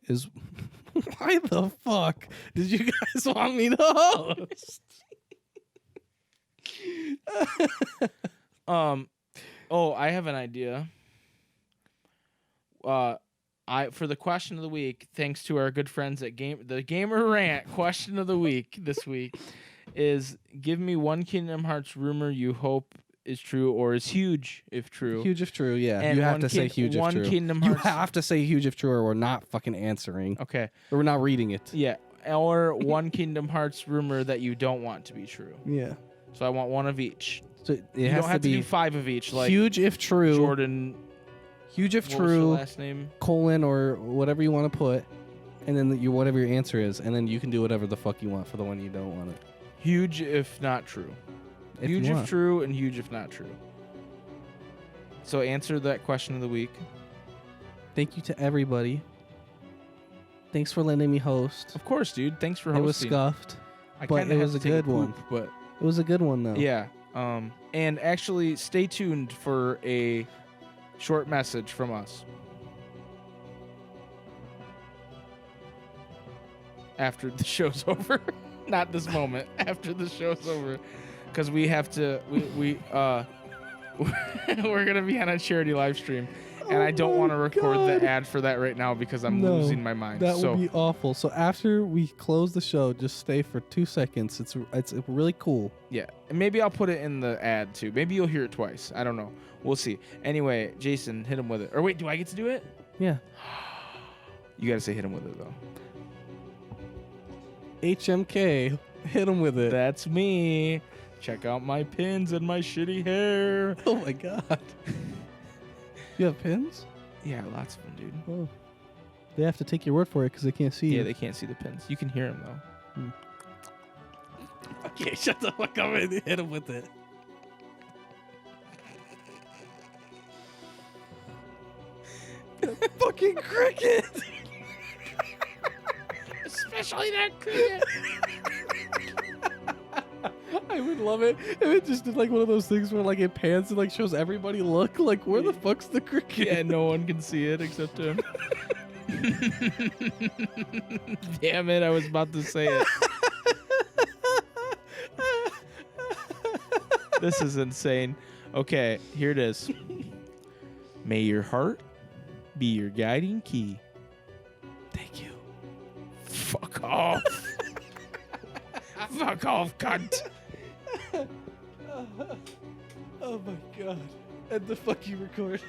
is why the fuck did you guys want me to host? Oh, I have an idea. For the question of the week, thanks to our good friends at the Gamerrant, question of the week this week is: give me one Kingdom Hearts rumor you hope is true or is huge if true. Huge if true, yeah. And you have to say huge if true. Kingdom You Hearts. have to say huge if true, or we're not fucking answering. Okay. Or we're not reading it. Yeah. Or one Kingdom Hearts rumor that you don't want to be true. Yeah. So I want one of each. So it You has don't have to be do 5 of each. Like huge if true. Jordan. Huge if What was her true. last name? Colon or whatever you want to put, and then whatever your answer is, and then you can do whatever the fuck you want for the one you don't want it. Huge if not true. If Huge you if want. true and huge if not true. So answer that question of the week. Thank you to everybody. Thanks for letting me host. Of course, dude. Thanks for It hosting. was scuffed. I but kinda it have was to a take good poop, one. But It was a good one though. yeah. And actually, stay tuned for a short message from us after the show's over. Not this moment. After the show's over, because we have to. We're gonna be on a charity live stream, and I don't want to record the ad for that right now because I'm losing my mind. That so would be awful. So after we close the show, just stay for 2 seconds. It's really cool. yeah, and maybe I'll put it in the ad too. Maybe you'll hear it twice. I don't know. We'll see. Anyway, Jason, hit him with it. Or wait, do I get to do it? Yeah. You gotta say hit him with it though. HMK, hit him with it. That's me. Check out my pins and my shitty hair. Oh my God. You have pins? Yeah, lots of them, dude. Oh. They have to take your word for it because they can't see Yeah, you. they can't see the pins. You can hear them though. Okay, shut the fuck up and hit him with it. Fucking cricket! Especially that cricket. I would love it if it just did like one of those things where like it pans and like shows everybody look like where the fuck's the cricket? Yeah, no one can see it except him. Damn it, I was about to say it. This is insane. Okay, here it is. May your heart be your guiding key. Thank you. Fuck off. Fuck off, cunt. Oh my God. And the fucking record.